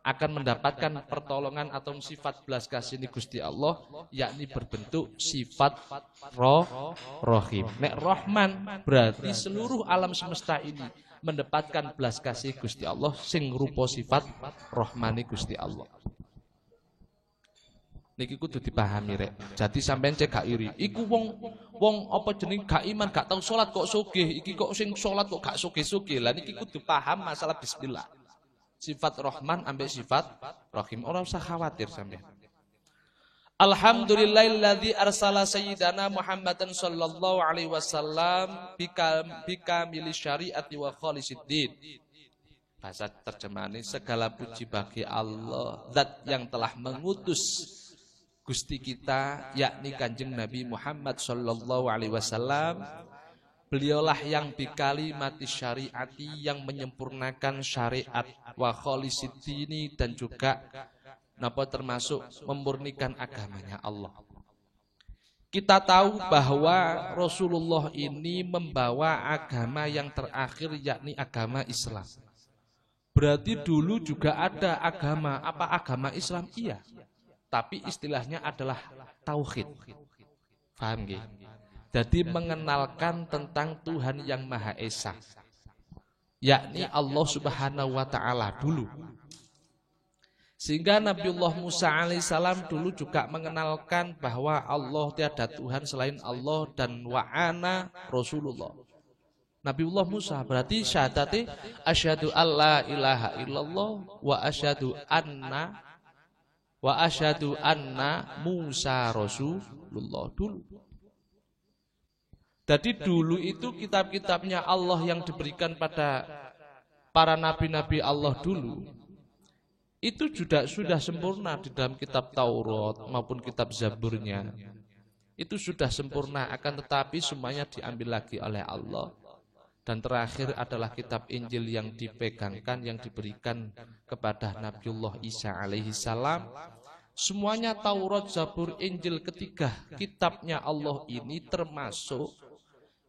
akan mendapatkan pertolongan atau sifat belas kasih ini Gusti Allah, yakni berbentuk sifat Rahim. Nek Rahman berarti seluruh alam semesta ini mendapatkan belas kasih Gusti Allah sing rupa sifat Rahmani Gusti Allah. Niki kudu dipahami rek. Jadi sampean cek gak iri. Iku wong apa jeneng gak iman, gak tau salat kok sugih. Iki kok sing salat kok gak sugih-sugih. Lah niki kudu paham masalah bismillah. Sifat Rahman ambek sifat Rahim. Ora usah khawatir sampean. Alhamdulillahilladzi arsala sayyidana Muhammadan sallallahu alaihi wasallam bikamili syariati wa khalisiddin. Bahasa terjemahannya, segala puji bagi Allah, zat yang telah mengutus Gusti kita, yakni Kanjeng Nabi Muhammad sallallahu alaihi wasallam. Beliaulah yang bikalimati syariati, yang menyempurnakan syariat, wa khalisiddin, dan juga termasuk memurnikan agamanya Allah. Kita tahu bahwa Rasulullah ini membawa agama yang terakhir, yakni agama Islam. Berarti dulu juga ada agama, apa agama Islam? Iya. Tapi istilahnya adalah tauhid. Paham nggih? Jadi mengenalkan tentang Tuhan yang Maha Esa, yakni Allah Subhanahu wa taala dulu. Sehingga Nabiullah Musa alaihissalam dulu juga mengenalkan bahwa Allah tiada Tuhan selain Allah dan wa'ana Rasulullah. Nabiullah Musa berarti syahadati asyhadu alla ilaha illallah wa asyhadu anna Musa Rasulullah dulu. Jadi dulu itu kitab-kitabnya Allah yang diberikan pada para nabi-nabi Allah dulu, itu sudah sempurna di dalam kitab Taurat maupun kitab Zaburnya. Itu sudah sempurna, akan tetapi semuanya diambil lagi oleh Allah. Dan terakhir adalah kitab Injil yang dipegangkan, yang diberikan kepada Nabiullah Isa alaihi salam. Semuanya Taurat, Zabur, Injil, ketiga kitabnya Allah ini termasuk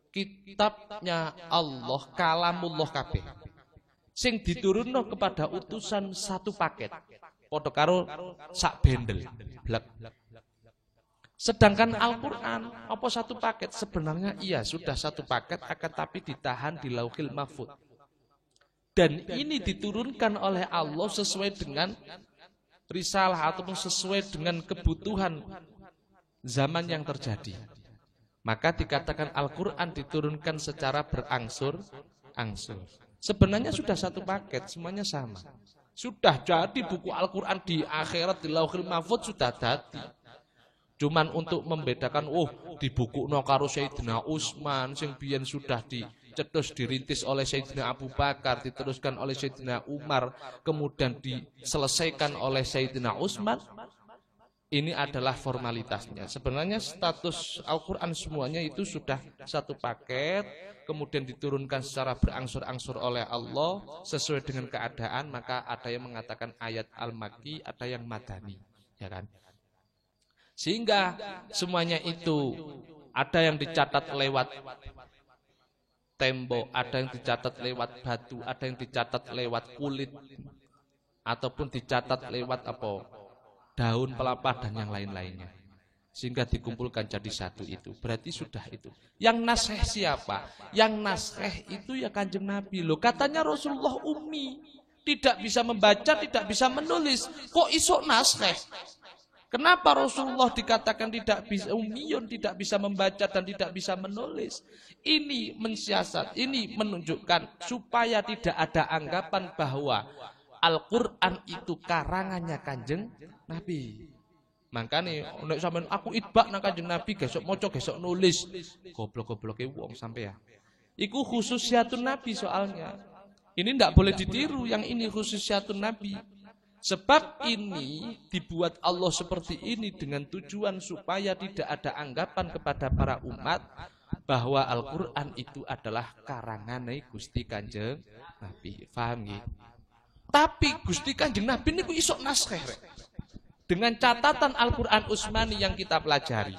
kitabnya Allah, kalamullah kabeh. Sing diturunno kepada utusan satu paket, padha karo sak bendel blek. Sedangkan Al-Quran apa satu paket? Sebenarnya iya sudah satu paket, akan tapi ditahan di Lauhil Mahfuz. Dan ini diturunkan oleh Allah sesuai dengan risalah ataupun sesuai dengan kebutuhan zaman yang terjadi. Maka dikatakan Al-Quran diturunkan secara berangsur-angsur. Sebenarnya sudah satu paket, semuanya sama. Sudah jadi buku Al-Quran di akhirat, di Lauhil Mahfuz sudah jadi. Cuman untuk membedakan, di buku karo Sayyidina Utsman, sing biyen sudah dicetus dirintis oleh Sayyidina Abu Bakar, diteruskan oleh Sayyidina Umar, kemudian diselesaikan oleh Sayyidina Utsman. Ini adalah formalitasnya. Sebenarnya status Al-Quran semuanya itu sudah satu paket, kemudian diturunkan secara berangsur-angsur oleh Allah sesuai dengan keadaan. Maka ada yang mengatakan ayat Al-Makki, ada yang Madani, ya kan? Sehingga semuanya itu ada yang dicatat lewat tembok, ada yang dicatat lewat batu, ada yang dicatat lewat kulit, ataupun dicatat lewat daun pelepah dan yang lain-lainnya. Sehingga dikumpulkan jadi satu itu. Berarti sudah itu. Yang naskah siapa? Yang naskah itu ya Kanjeng Nabi. Loh, katanya Rasulullah ummi, tidak bisa membaca, tidak bisa menulis. Kok iso naskah? Kenapa Rasulullah dikatakan tidak bisa ummiyun, tidak bisa membaca dan tidak bisa menulis? Ini mensiasat, ini menunjukkan supaya tidak ada anggapan bahwa Al-Quran itu karangannya Kanjeng Nabi. Makanya nek sampean aku itbak nang Kanjeng Nabi, gesok maca gesok nulis. Goblok-gobloke wong sampean. Iku khususiatun Nabi soalnya. Ini tidak boleh ditiru, yang ini khususiatun Nabi. Sebab ini dibuat Allah seperti ini dengan tujuan supaya tidak ada anggapan kepada para umat bahwa Al-Quran itu adalah karangannya Gusti Kanjeng Nabi. Paham nggih? Tapi Gusti Kanjeng Nabi niku iso naskah dengan catatan Al-Quran Utsmani yang kita pelajari.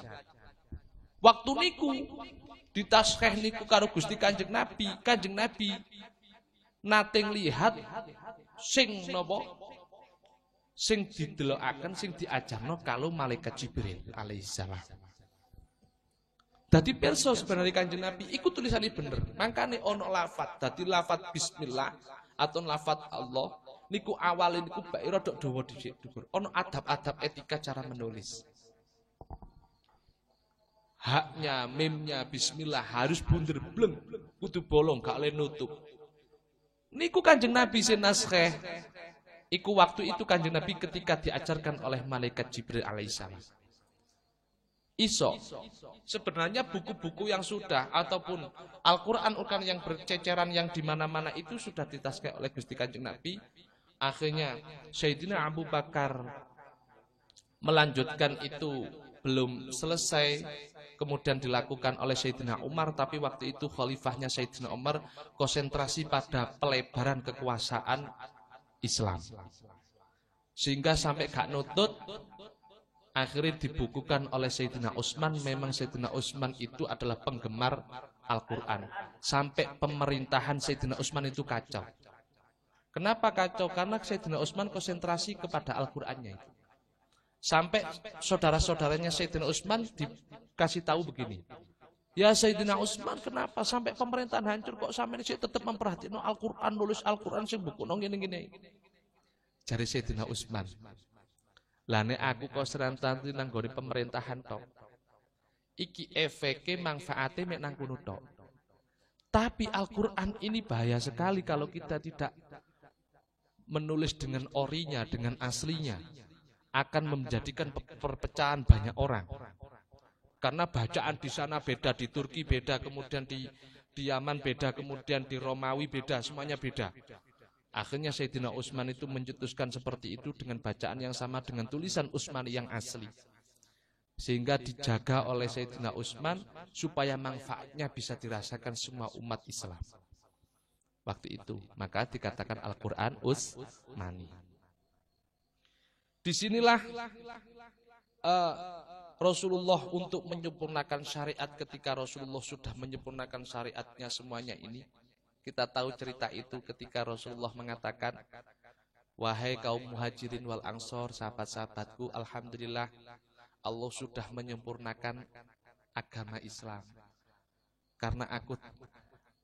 Waktu niku ditaskah niku karo Gusti Kanjeng Nabi nate lihat sing napa sing didelokaken, sing diajarno kalau malaikat Jibril alaihissalam. Dadi pirsa sebenarnya Kanjeng Nabi iku tulisane bener. Mangkane ana lafat, dadi lafat bismillah atau lafat Allah niku awalin niku bae rada dawa dhisik dhuwur. Ana adab-adab etika cara menulis. Haknya, mimnya bismillah harus bunder bleng, kudu bolong gak oleh nutup. Niku Kanjeng Nabi sing naskah. Iku waktu itu Kanjeng Nabi ketika diajarkan oleh malaikat Jibril alaihissalam. Iso. Sebenarnya buku-buku yang sudah ataupun Al-Quran yang berceceran yang di mana-mana itu sudah ditaskai oleh Gusti Kanjeng Nabi. Akhirnya Sayyidina Abu Bakar melanjutkan itu belum selesai, kemudian dilakukan oleh Sayyidina Umar, tapi waktu itu khalifahnya Sayyidina Umar konsentrasi pada pelebaran kekuasaan Islam. Sehingga sampai gak nutut, akhirnya dibukukan oleh Sayyidina Utsman. Memang Sayyidina Utsman itu adalah penggemar Al-Quran. Sampai pemerintahan Sayyidina Utsman itu kacau. Kenapa kacau? Karena Sayyidina Utsman konsentrasi kepada Al-Qurannya itu. Sampai saudara-saudaranya Sayyidina Utsman dikasih tahu begini. Ya Sayyidina Utsman, kenapa sampai pemerintahan hancur kok sampai ini tetap memperhatikan Al-Quran, nulis Al-Quran sing buku nong gini-gini. Jari Sayyidina Utsman. Lah nek aku kok serantanti nang gone pemerintahan tok. Iki efeke manfaate mek nang kono tok. Tapi Al-Qur'an ini bahaya sekali kalau kita tidak menulis dengan orinya, dengan aslinya. Akan menjadikan perpecahan banyak orang. Karena bacaan di sana beda, di Turki beda, kemudian di Yaman beda, kemudian di Romawi beda, semuanya beda. Akhirnya Sayyidina Utsman itu mencetuskan seperti itu dengan bacaan yang sama dengan tulisan Utsmani yang asli. Sehingga dijaga oleh Sayyidina Utsman supaya manfaatnya bisa dirasakan semua umat Islam. Waktu itu, maka dikatakan Al-Quran Utsmani. Disinilah Rasulullah untuk menyempurnakan syariat, ketika Rasulullah sudah menyempurnakan syariatnya semuanya ini. Kita tahu cerita itu ketika Rasulullah mengatakan, wahai kaum muhajirin wal ansor, sahabat-sahabatku, alhamdulillah Allah sudah menyempurnakan agama Islam. Karena aku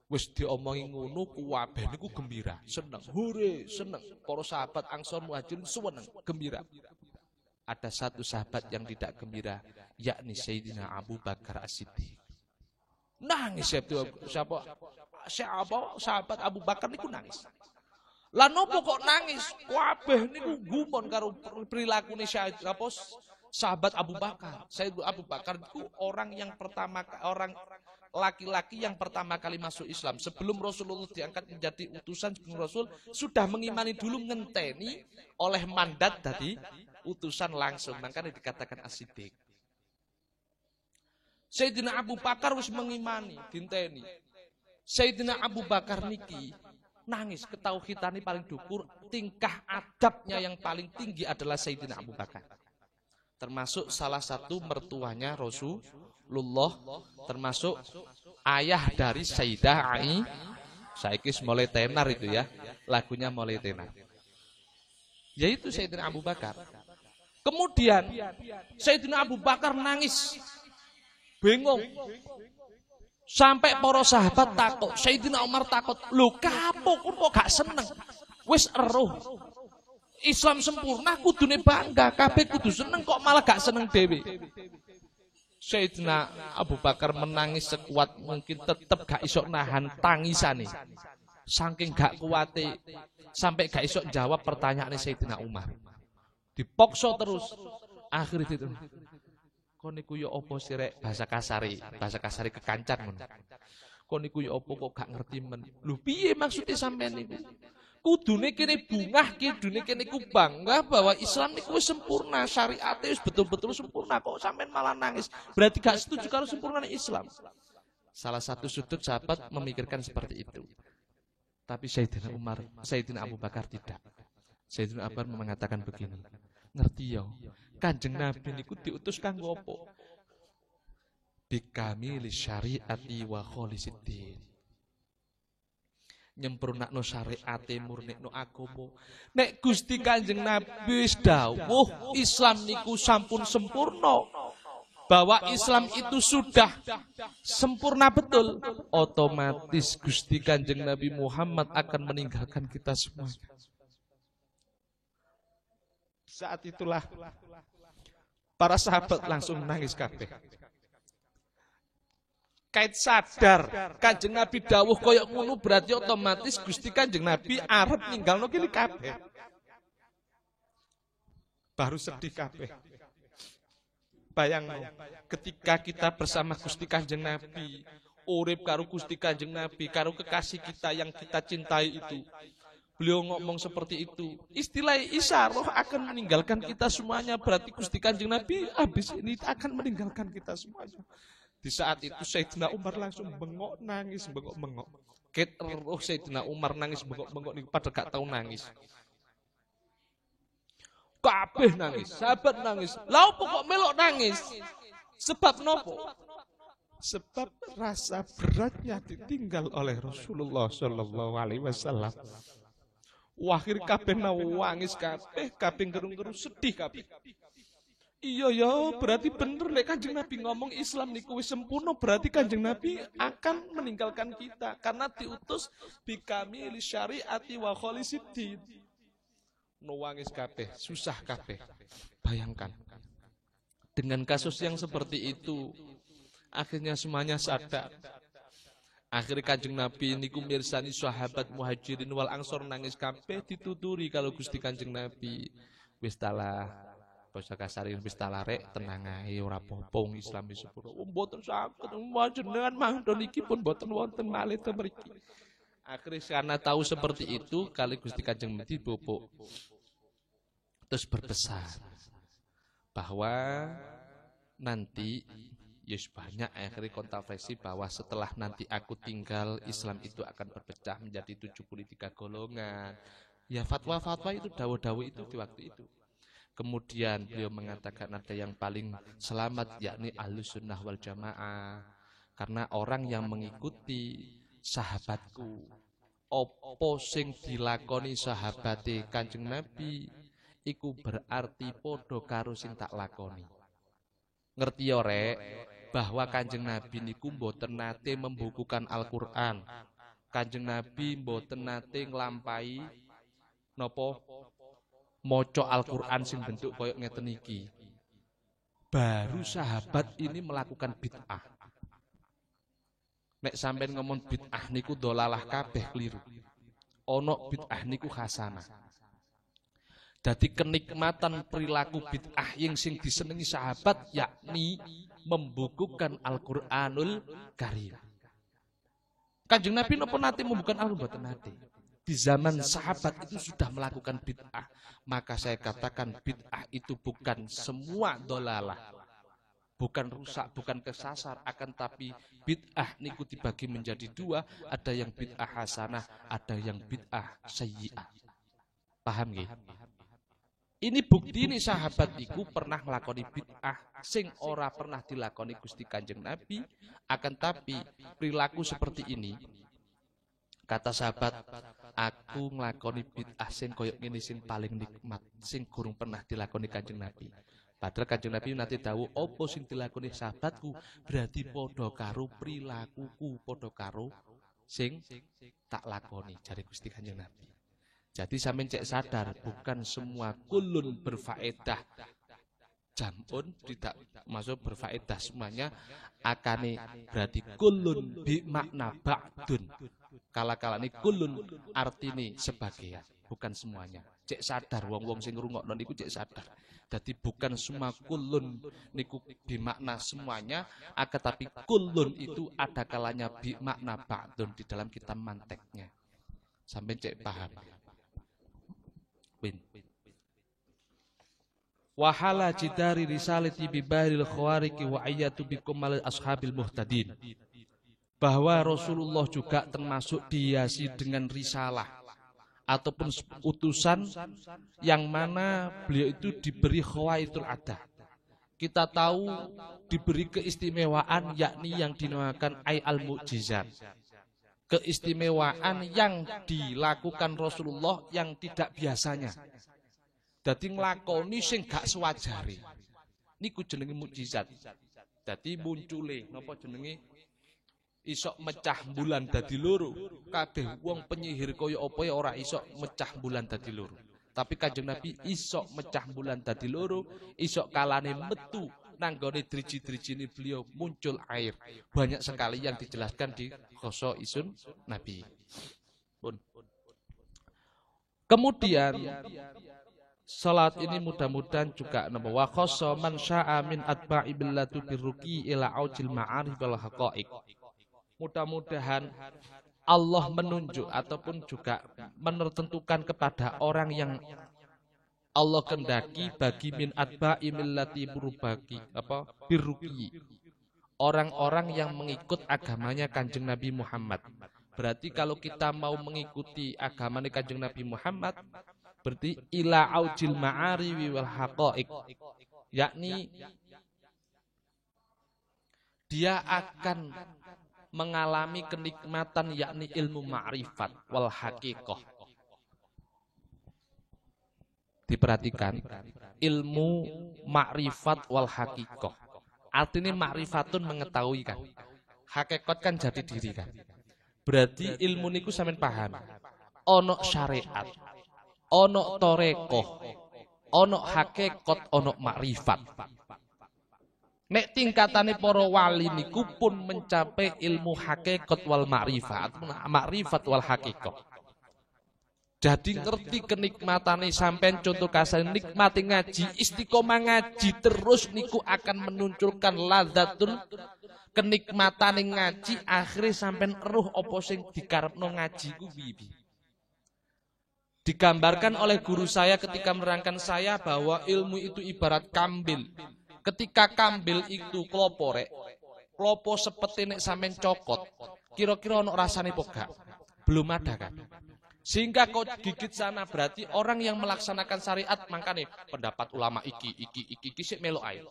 wis diomongi ngono kuwabe niku gembira, seneng, hore, seneng. Para sahabat ansor muhajirin seneng, gembira. Ada satu sahabat yang tidak gembira, yakni Sayyidina Abu Bakar As-Siddiq. Nangis siapa? Sahabat Abu Bakar niku nangis. Lah nopo kok nangis? Kabeh niku gumon karo prilakune sahabat Abu Bakar. Sayyid Abu Bakar itu orang laki-laki yang pertama kali masuk Islam. Sebelum Rasulullah diangkat menjadi utusan, sebelum Rasul sudah mengimani dulu, ngenteni oleh mandat dari utusan langsung. Makanya dikatakan As-Siddiq. Sayyidina Abu Bakar wis mengimani, dinteni. Sayyidina Abu Bakar niki nangis, ketauhidane paling dhuwur, tingkah adabnya yang paling tinggi adalah Sayyidina Abu Bakar. Termasuk salah satu mertuanya Rasulullah, termasuk ayah dari Sayyidah Aisyah. Saiki mulai tenar itu ya, lagunya mulai tenar. Yaitu Sayyidina Abu Bakar. Kemudian Sayyidina Abu Bakar nangis, bingung. Sampai para sahabat takut, Sayyidina Umar takut, lho kapok kok gak seneng. Wis eruh. Islam sempurna kudune bangga, kabeh kudu seneng kok malah gak seneng dhewe. Sayyidina Abu Bakar menangis sekuat mungkin, tetep gak iso nahan tangisane. Saking gak kuate sampai gak iso jawab pertanyaane Sayyidina Umar. Dipokso terus. Akhirnya itu, kok niku ya apa sih rek, bahasa kasari kekancan ngono. Kok niku ya apa kok gak ngerti men. Lho piye maksudnya sampean niku? Kudune kene bungah, kudune kene ku bangga bahwa Islam niku wis sempurna, syariate wis betul-betul sempurna, kok sampean malah nangis. Berarti gak setuju karo sempurnane Islam. Salah satu sudut sahabat memikirkan seperti itu. Tapi Sayyidina Abu Bakar tidak. Sayyidina Abu Bakar mengatakan begini, ngerti ya, Kanjeng Nabi niku diutus kanggo apa? Bikamili syariati wa kholisidin. Nyempurnakno syariate, murnekno agama. Nek Gusti Kanjeng Nabi wis dawuh Islam niku sampun sempurna, bahwa Islam itu sudah sempurna betul, otomatis Gusti Kanjeng Nabi Muhammad akan meninggalkan kita semua. Saat itulah para sahabat langsung nangis kabeh. Kait sadar Kanjeng Nabi dawuh koyok ngono, berarti otomatis Gusti Kanjeng Nabi arep ninggalno kene kabeh. Baru sedih kabeh. Bayangno, ketika kita bersama Gusti Kanjeng Nabi, urip karo Gusti Kanjeng Nabi, karo kekasih kita yang kita cintai itu. Beliau ngomong seperti itu. Istilah isyarah akan meninggalkan kita semuanya. Berarti Gusti Kanjeng Nabi habis ini akan meninggalkan kita semuanya. Di saat itu Sayyidina Umar langsung bengok nangis, bengok-bengok. Ket roh Sayyidina Umar nangis bengok-bengok niku padha gak tau nangis. Kabeh nangis, sahabat nangis. Lah opo kok melok nangis? Sebab nopo? Sebab rasa beratnya ditinggal oleh Rasulullah sallallahu alaihi wasallam. Akhir kabeh nangis kabeh gerung-gerung sedih kabeh. Iya ya, berarti bener lek Kanjeng Nabi ngomong Islam niku wis sempurna, berarti Kanjeng Nabi akan meninggalkan kita karena diutus bikami li syariati wa kholisidin. Nuwangis kabeh, susah kabeh. Bayangkan. Dengan kasus yang seperti itu, akhirnya semuanya sadar. Akhirnya Kanjeng Nabi niku mirsani sahabat Muhajirin wal Ansor nangis kabeh dituturi kalau Gusti Kanjeng Nabi. Wis talah, basa kasar wis talah rek tenang ae ora apa-apa wong Islam wis sepuro. Mboten saged panjenengan mangdon iki pun mboten wonten malih te mriki. Akhirnya karena tahu seperti itu, kali Gusti Kanjeng Nabi bobok. Terus berpesan bahwa nanti yes banyak akhirnya kontroversi bahwa setelah nanti aku tinggal Islam itu akan berpecah menjadi 73 golongan. Ya fatwa-fatwa itu dawa-dawa itu di waktu itu. Kemudian beliau mengatakan ada yang paling selamat yakni Ahlus Sunnah wal Jamaah karena orang yang mengikuti sahabatku. Opo sing dilakoni sahabate Kanjeng Nabi iku berarti podo karo sing tak lakoni. Ngerti ya rek, bahwa Kanjeng Nabi niku mboten nate membukukan Al-Qur'an. Kanjeng Nabi mboten nate nglampahi napa maca Al-Qur'an sing bentuk koyo ngeten iki. Baru sahabat ini melakukan bid'ah. Nek sampean ngomong bid'ah niku dolalah kabeh keliru. Ono bid'ah niku hasanah. Dadi kenikmatan perilaku bid'ah yang sing disenengi sahabat yakni membukukan Al-Qur'anul Karim. Kanjeng Nabi napa nate membukukan Al-Qur'an nate. Di zaman sahabat itu sudah melakukan bid'ah, maka saya katakan bid'ah itu bukan semua dolalah. Bukan rusak, bukan kesasar, akan tapi bid'ah niku dibagi menjadi dua, ada yang bid'ah hasanah, ada yang bid'ah sayyi'ah. Paham nggih? Ini bukti nih sahabat iku pernah nglakoni bid'ah sing ora pernah dilakoni Gusti Kanjeng Nabi, akan tapi perilaku seperti ini kata sahabat, aku nglakoni bid'ah sing koyo ngene sing paling nikmat, sing gurung pernah dilakoni Kanjeng Nabi. Padahal Kanjeng Nabi nanti tahu opo sing dilakoni sahabatku berarti padha karo perilakuku, padha karo sing tak lakoni jare Gusti Kanjeng Nabi. Jadi sampeyan cek sadar bukan semua kulun berfaedah. Jamun tidak masuk berfaedah semuanya akane berarti kulun bi makna ba'dun. Kala-kala ini kulun artine sebagian, bukan semuanya. Cek sadar wong-wong sing ngrungokno niku cek sadar. Jadi bukan semua kulun niku bi makna semuanya, akan tapi kulun itu ada kalanya bi makna ba'dun di dalam kitab manteknya. Sampai cek paham. Wahala jidari risalati bibaril khawariki wa ayatu bikumal ashabil muhtadin. Bahwa Rasulullah juga termasuk dihiasi dengan risalah ataupun utusan yang mana beliau itu diberi khawaitul adah. Kita tahu diberi keistimewaan yakni yang dinamakan ay al-mu'jizat. Keistimewaan yang dilakukan Rasulullah yang tidak biasanya. Dadi nglakoni sing gak sewajare. Niku jenenge mukjizat. Dadi muncule napa jenenge isok mecah bulan dadi loro. Kabeh wong penyihir kaya apa ya ora isok mecah bulan dadi loro. Tapi Kanjeng Nabi isok mecah bulan dadi loro, isok kalane metu nanggone driji-drijine beliau muncul air. Banyak sekali yang dijelaskan di Khoso Isun Nabi. Kemudian salat ini mudah-mudahan juga napa wa khassa man syaa min atba'i billatu birruqi ila aujil ma'arif wal haqaiq. Mudah-mudahan Allah menunjuk ataupun juga menentukan kepada orang yang Allah kendaki bagi min atba'i millati burubaki apa birruqi. Orang-orang yang mengikut agamanya Kanjeng Nabi Muhammad. Berarti kalau kita mau mengikuti agamanya Kanjeng Nabi Muhammad, berarti ila aujil ma'ariwi wal haqaiq. Yakni dia akan mengalami kenikmatan yakni ilmu ma'rifat wal haqiqah. Diperhatikan, ilmu ma'rifat wal haqiqah. Artinya ma'rifatun mengetahui kan. Hakikat kan jadi diri kan. Berarti ilmu niku sampean paham. Ono syariat, ono torekoh, ono hakikat, ono ma'rifat. Nek tingkatane para wali niku pun mencapai ilmu hakikat wal ma'rifat, ma'rifat wal hakikat. Jadi ngerti kenikmatane sampean contoh kasar nikmati ngaji, istiqomah ngaji terus niku akan menunculkan ladzatun kenikmatane ngaji akhirnya sampean eruh apa sing dikarepno ngaji ku piye. Digambarkan oleh guru saya ketika menerangkan saya bahwa ilmu itu ibarat kambil. Ketika kambil itu klopo rek, klopo sepeti nek sampean cokot, kira-kira ono rasane apa gak? Belum ada kan? Sehingga kau gigit sana berarti orang yang melaksanakan syariat makanya pendapat ulama iki sik melo ae.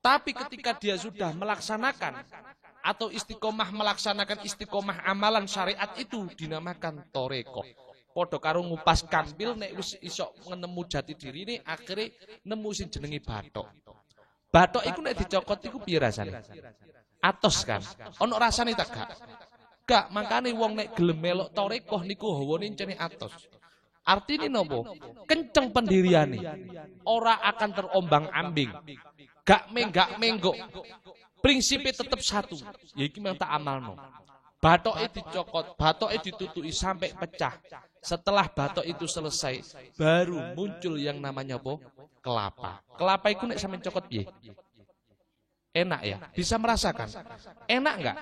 Tapi ketika dia sudah melaksanakan atau istiqomah melaksanakan istiqomah amalan syariat itu dinamakan toreko. Podo karo ngupas kambil nek wis iso nemu jati diri ini akhirnya nemu sing jenenge bathok. Bathok iku nek dicokot iku piye rasane? Atos kan. Ono rasane tak gak? Gak, makanya wong nek gelem melok torekoh niku hawane encene atos. Artine nopo? Kenceng pendiriane. Ora akan terombang-ambing. Gak menggok. Prinsipnya tetap satu. Ya iki memang tak amalno. Bathoke dicokot, bathoke ditutui sampai pecah. Setelah bathok itu selesai, baru muncul yang namanya apa? Kelapa. Kelapa iku nek sampeyan cokot piye? Enak ya? Bisa merasakan? Enak enggak?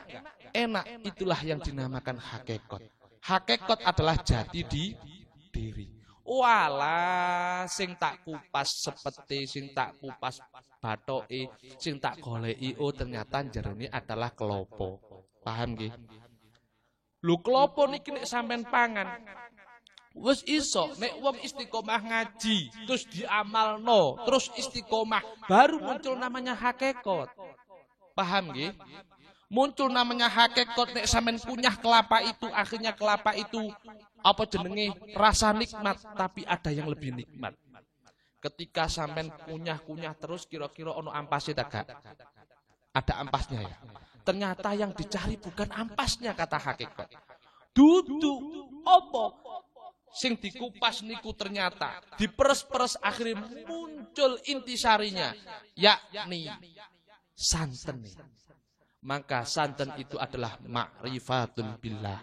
Enak, itulah yang dinamakan hakikat. Hakikat adalah jati di diri. Walah, sing tak kupas sepeti, sing tak kupas bathoke, sing tak goleki, oh ternyata jerone adalah klopo. Paham nggih? Lho klopo niki nek sampean pangan, wis iso nek wong istiqomah ngaji, terus diamalno, terus istiqomah, baru muncul namanya hakikat. Paham nggih? Muncul namanya hakikat nek sampean kunyah kelapa itu, akhirnya kelapa itu apa jenenge rasa nikmat, tapi ada yang lebih nikmat. Ketika sampean kunyah-kunyah terus kira-kira ono ampasnya tak gak? Ada ampasnya ya. Ternyata yang dicari bukan ampasnya kata hakikat. Duduk apa? Sing dikupas niku ternyata diperes-peres akhirnya muncul intisarinya, yakni santen. Maka santen itu adalah ma'rifatun billah.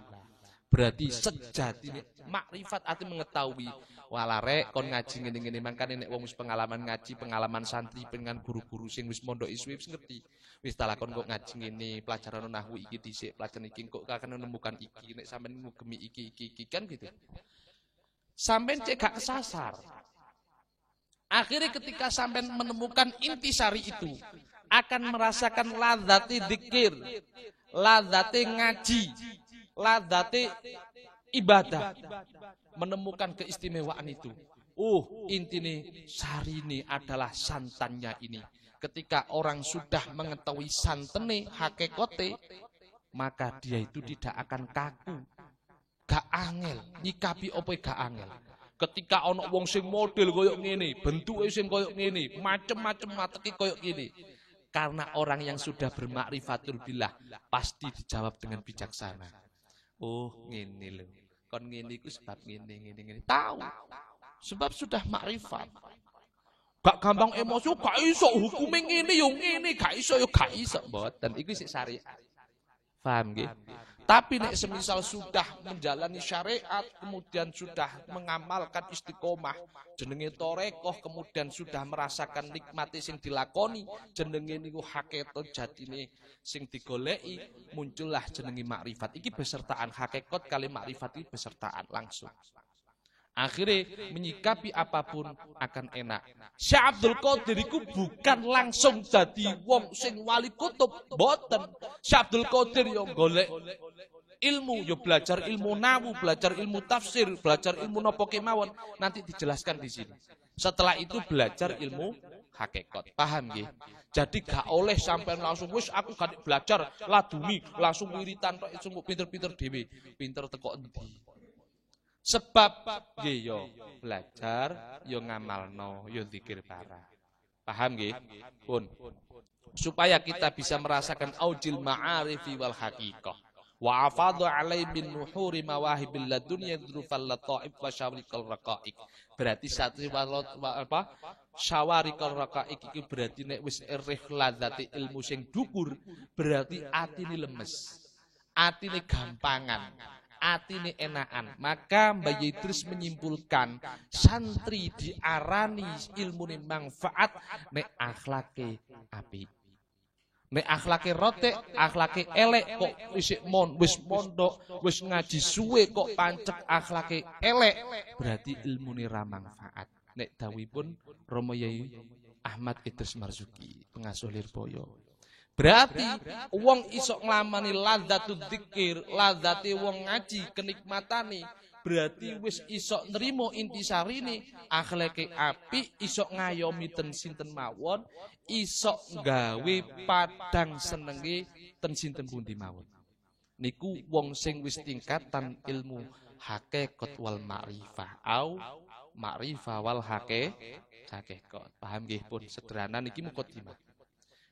Berarti sejatinya makrifat arti mengetahui. Walarek kon ngaji ngene-ngene mangkane nek wong wis pengalaman ngaji, pengalaman santri dengan guru-guru sing wis mondok iswi wis ngerti. Wis talakon kok ngaji ngene, pelajaran nahwu iki dhisik, pelajaran iki kok akan menemukan iki, nek sampean ngugemi iki kan gitu. Sampean cek gak kesasar. Akhirnya ketika sampean menemukan intisari itu, akan merasakan ladzati dzikir, ladzati ngaji, ladzati ibadah, menemukan keistimewaan itu. Intine sarine adalah santannya ini. Ketika orang sudah mengetahui santene hakikate, maka dia itu tidak akan kaku. Gak angel, nyikapi opo gak angel. Ketika ana wong sing model koyo ngene, bentuke sing koyo ngene, macem-macem mateki koyo ngene. Karena orang yang sudah bermakrifatul billah pasti dijawab dengan bijaksana. Ngene lho. Kon ngene iku sebab ngene. Tahu. Sebab sudah makrifat. Gak gampang emosi, gak iso hukume ngene yo ngene, gak iso yo gak iso. Mboten, iku sik syariat. Paham nggih? Tapi nek semisal sudah menjalani syariat, kemudian sudah mengamalkan istiqomah, jenenge torekoh, kemudian sudah merasakan nikmati sing dilakoni, jenenge niku hakikat jatine sing digoleki, muncullah jenenge makrifat. Iki besertaan hakikat kali makrifat iki besertaan langsung. Akhirnya menyikapi apapun akan enak. Syekh Abdul Qadir iku bukan langsung jadi wong sing wali kutub, boten. Syekh Abdul Qadir yo golek ilmu, yo belajar ilmu nawu, belajar ilmu tafsir, belajar ilmu nopo kemawon, nanti dijelaskan di sini. Setelah itu belajar ilmu hakikat. Paham nggih? Jadi gak oleh sampai langsung wis aku gak belajar laduni, langsung wiritan tok sing pinter-pinter dhewe. Pinter teko endi? Sebab nggih yo belajar, yo ngamalno, yo zikir barang. Paham nggih? Pun. Supaya kita bisa merasakan aujil ma'arifi wal haqiqah. Wa afadhu alai min nuhuri mawahibil ladunya dzrufal lataif wa syawrikal raqaiq. Berarti satu apa? Syawrikal raqaiq iki berarti nek wis irih ladzati ilmu sing dhuwur, berarti atine lemes. Atine gampangan. Atine enakan. Maka Mbah Idris menyimpulkan santri diarani ilmune manfaat nek akhlake apik. Nek akhlake rotek, akhlake elek kok isik wis mondok, wis ngaji suwe kok pancek akhlake elek, berarti ilmune ra manfaat. Nek dawuhipun Rama Yai Ahmad Idris Marzuki, pengasuh Lirboyo. Berarti wong iso nglamani ladzatul dzikir, ladzate wong ngaji, kenikmatane, berarti wis iso nrimo intisarine, akhlake apik, iso ngayomi ten sinten mawon, iso gawe padang senenge ten sinten pundi mawon. Niku wong sing wis tingkatan ilmu hakikat wal ma'rifah au ma'rifah wal hakikat. Paham nggih pun sederhana niki mukadimah.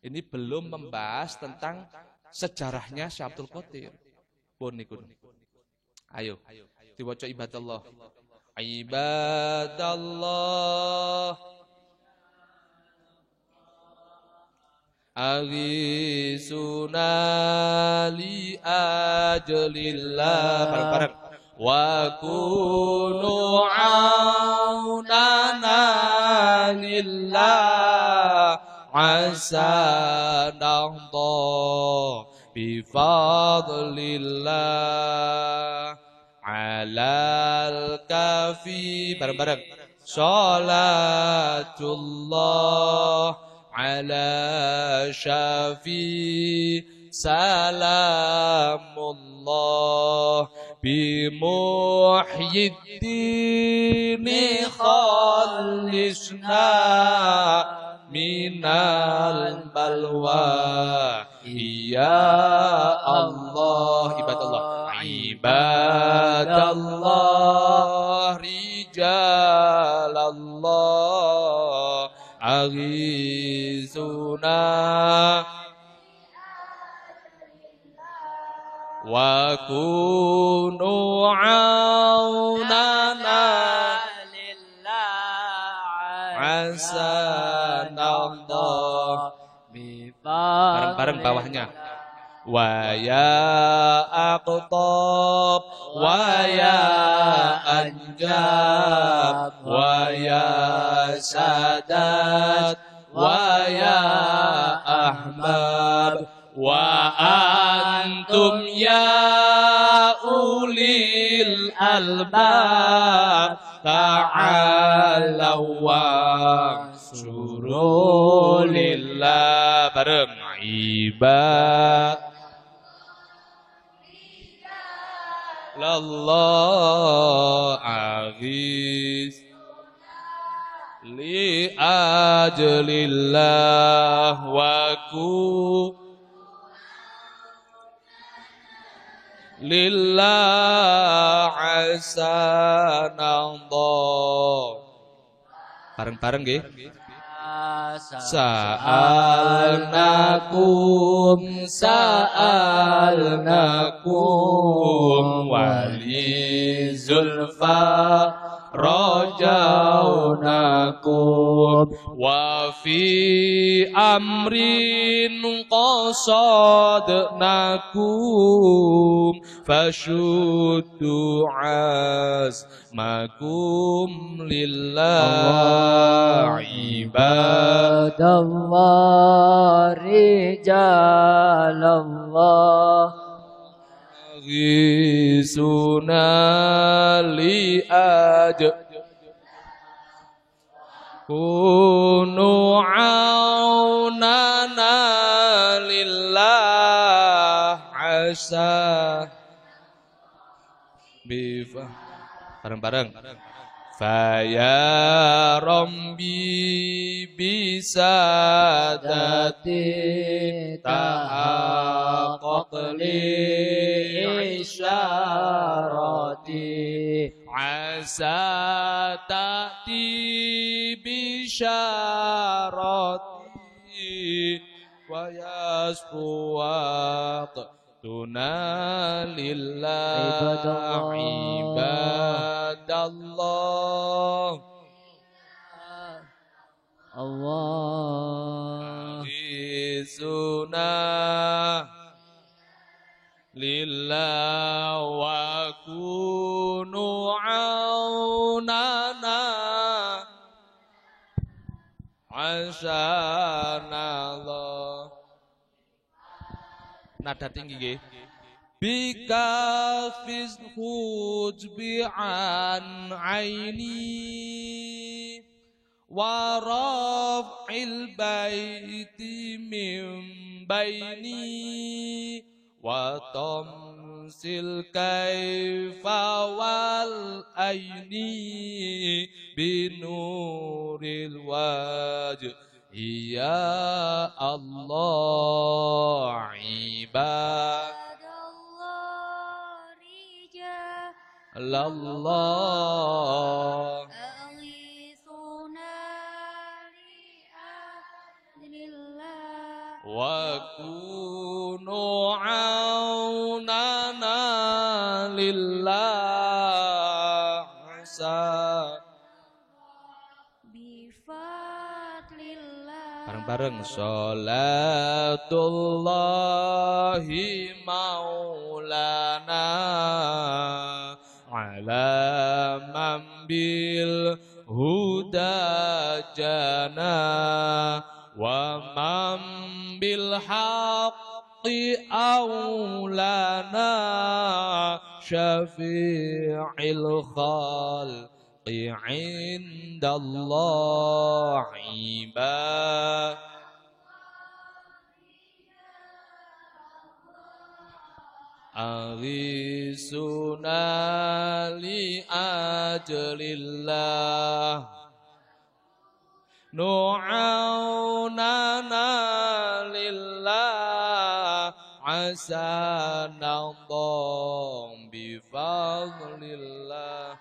Ini belum membahas tentang sejarahnya Syekh Abdul Qadir. Pun niku. Ayo, diwaca ibadallah. Ibadallah. Aghisuna li ajlillah. Bareng-bareng. Wa kunu aunana lillah. Asa nahda bifadlillah alal kafi. Bareng-bareng. Salatullah ala syafi salamullah bimuhyiddini khalisna minal balwa. Ya Allah, ibadallah, ibadallah, rijalallah, aghisuna wa kunu aunana asanallah. Bareng-bareng bawahnya. Wa ya aqtab wa ya anjab wa ya sadat wa ya ahbab wa antum ya ulil albab ta'alaw wa surulillah. Bareng. Ibadallah aghis li ajlillah wa ku lillah asanallah. Bareng-bareng nggih. Sa'alnakum wali zulfa rajaunakum wa fi amrin qasadnakum fashuddu azmakum lillah ibadallah rijalallah ghisuna li'aj kunu aunana lillah asa bifa bareng-bareng faya rombi bisa dati tahaqqaq li isyarati asa ta'ti bisyarati wa yasfuwaq tuna lillah ibadallah Allah isuna lillah wa kunu aunana asanallah nada tinggi nggih bika fiz hujbi an aini wa raf'il baiti min baini wa tamsil kaifa wal aini binuril wajh ya Allah ibadallah rijalallah wa kunu aunana lillah asa bareng-bareng sholatullahi maulana ala man bil huda jana wa man bil haqqi aulana syafi'il khalqi indallah ibad aghisuna li ajlillah nu'aunana lillah asanallah bifadlillah.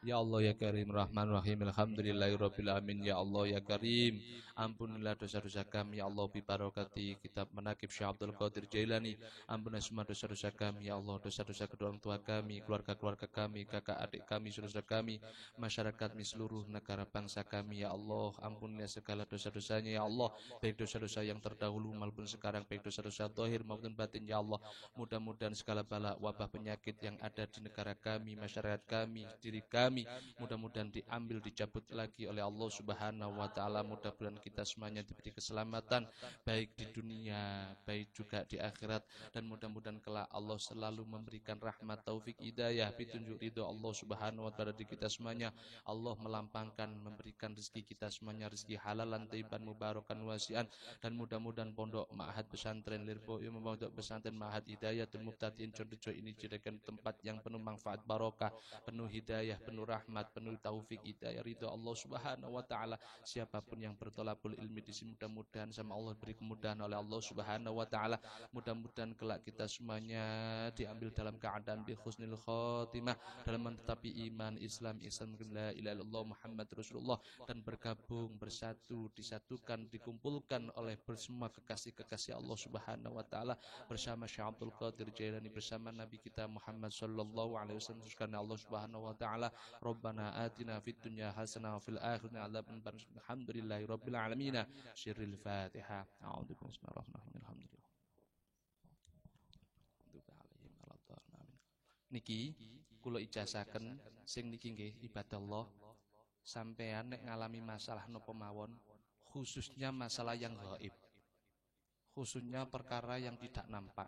Ya Allah ya Karim Rahman Rahim Alhamdulillahirabbil alamin. Ya Allah ya Karim, ampunilah dosa-dosa kami ya Allah bi barakati kitab Manaqib Syekh Abdul Qadir Jailani. Ampunilah semua dosa-dosa kami ya Allah, dosa-dosa kedua orang tua kami, keluarga-keluarga kami, kakak adik kami, saudara kami, masyarakat kami, seluruh negara bangsa kami ya Allah. Ampunilah segala dosa-dosanya ya Allah, baik dosa-dosa yang terdahulu maupun sekarang, baik dosa-dosa zahir maupun batin ya Allah. Mudah-mudahan segala bala wabah penyakit yang ada di negara kami, masyarakat kami, diri kami, mudah-mudahan diambil, dicabut lagi oleh Allah Subhanahu wa taala. Mudah-mudahan kita semuanya diberi keselamatan baik di dunia, baik juga di akhirat, dan mudah-mudahan kelak Allah selalu memberikan rahmat, taufik, hidayah, petunjuk ridho Allah Subhanahu wa taala di kita semuanya. Allah melampangkan, memberikan rezeki kita semuanya rezeki halalan, thayyiban, mubarakan, wasi'an, dan mudah-mudahan pondok ma'had pesantren Lirbo, pondok pesantren ma'had Hidayatul Mubtadiin Condojo ini dijadikan tempat yang penuh manfaat, barokah, penuh hidayah, penuh rahmat, penuh taufik, hidayah, ridho Allah Subhanahu wa taala. Siapapun yang bertolabul ilmi di sini mudah-mudahan sama Allah beri kemudahan oleh Allah Subhanahu wa taala. Mudah-mudahan kelak kita semuanya diambil dalam keadaan bi husnil khotimah, dalam menetapi iman, Islam, ihsan, la ilaha illallah Muhammad Rasulullah, dan bergabung, bersatu, disatukan, dikumpulkan oleh semua kekasih-kekasih Allah Subhanahu wa taala bersama Syekh Abdul Qadir Jailani, bersama Nabi kita Muhammad sallallahu alaihi wasallam, karena Allah Subhanahu wa taala Rabbana atina fid dunya hasanah wa fil akhirati adzabannar. Alhamdulillahi rabbil alamin. Syirril Fatihah. A'udzu bismillahirrahmanirrahim. Alhamdulillah. Niki kula ijazahaken sing niki nggih ibadah Allah sampeyan nek ngalami masalah napa mawon, khususnya masalah yang gaib, khususnya perkara yang tidak nampak,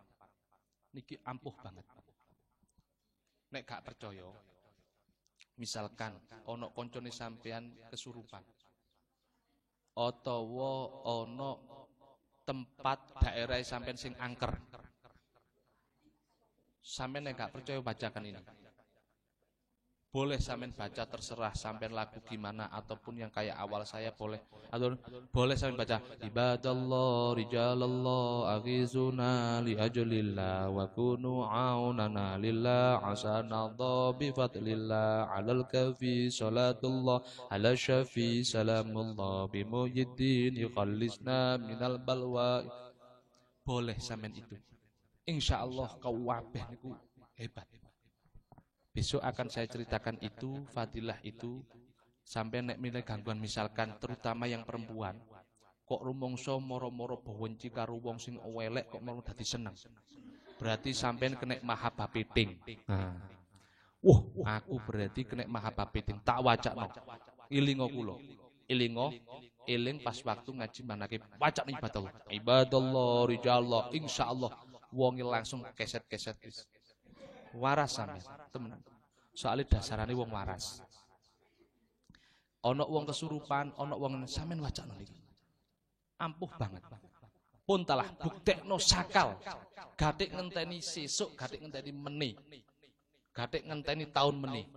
niki ampuh banget. Nek gak percaya, misalkan ono koncone sampeyan kesurupan, utawa ono tempat daerah sampeyan sing angker, sampeyan nek gak percaya bacakan ini. Boleh sampean baca, terserah sampean lagu gimana ataupun yang kayak awal saya boleh, atau boleh sampean baca ibadallah rijalallah aghizuna li ajlillah wa kunu aunana lillah asanallah bi fadlillah alal kafi salatullah ala syafi salamullah bi mujiddin yukhallisna minal balwa. Boleh sampean itu, insyaallah kawabeh niku hebat. Besok akan saya ceritakan itu, fadilah itu, sampai nek milih gangguan misalkan, terutama yang perempuan, kok rumongso moro-moro bawenci karo wong sing welek kok mau dadi seneng. Berarti sampean kena mahaba piting. Aku berarti kena mahaba piting. Tak wacakno. Ilingo kula. Iling pas waktu ngaji manake wacak ibadallah. Ibadallah rijallah, insyaallah wonge langsung keset-keset. Waras sampean, temen. Soalnya dasarane wong waras. Ono wong kesurupan, ono wong sampean wacana niki. Ampuh banget. Pun talah buktekno sakal. Gatik ngenteni sesuk, gatik ngenteni meni. Gatik ngenteni tahun meni.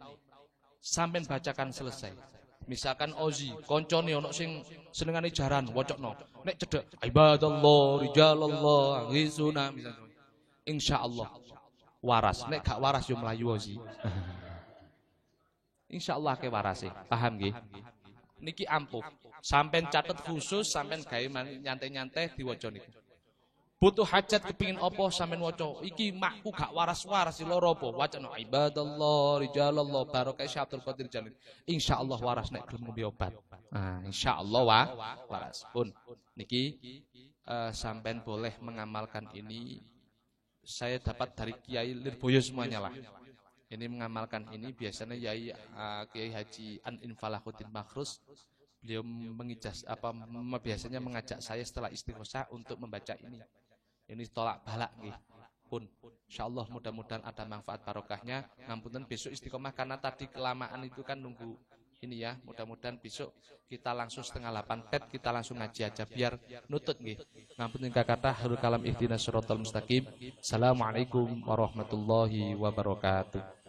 Sampean bacakan selesai. Misalkan Ozi, koncone ono sing senengane jaran, wocokno. Nek cedhek ibadallah rijalallah ghizuna misalnya. Insyaallah waras, nek gak waras yo mlayu sih. Insyaallah ke warase. Paham nggih? Niki ampuh. Sampeyan catet khusus, sampeyan gawe nyantai-nyantai diwaca niku. Butuh hajat kepingin apa sampeyan waca. Iki makku gak waras-waras loro apa? Wacana ibadallah rijalallah barokah Syaikhul Qadir Jalil. Insyaallah waras nek gelem ngombe obat. Nah, insyaallah waras. Pun niki sampeyan boleh mengamalkan ini. Saya dapat dari Kiai Lirboyo semuanya lah. Ini mengamalkan ini biasanya Kiai Haji An-In Falahuddin Makhrus. Beliau biasanya mengajak saya setelah istighosah untuk membaca ini. Ini tolak balak nih. Pun insyaallah mudah-mudahan ada manfaat barokahnya. Ngapunten besok istiqomah karena tadi kelamaan itu kan nunggu ini ya. Mudah-mudahan besok kita langsung 7:30 pet kita langsung ngaji aja biar nutut nggih. Ngapunten kakata harul kalam ihdinas siratal mustaqim. Assalamualaikum warahmatullahi wabarakatuh.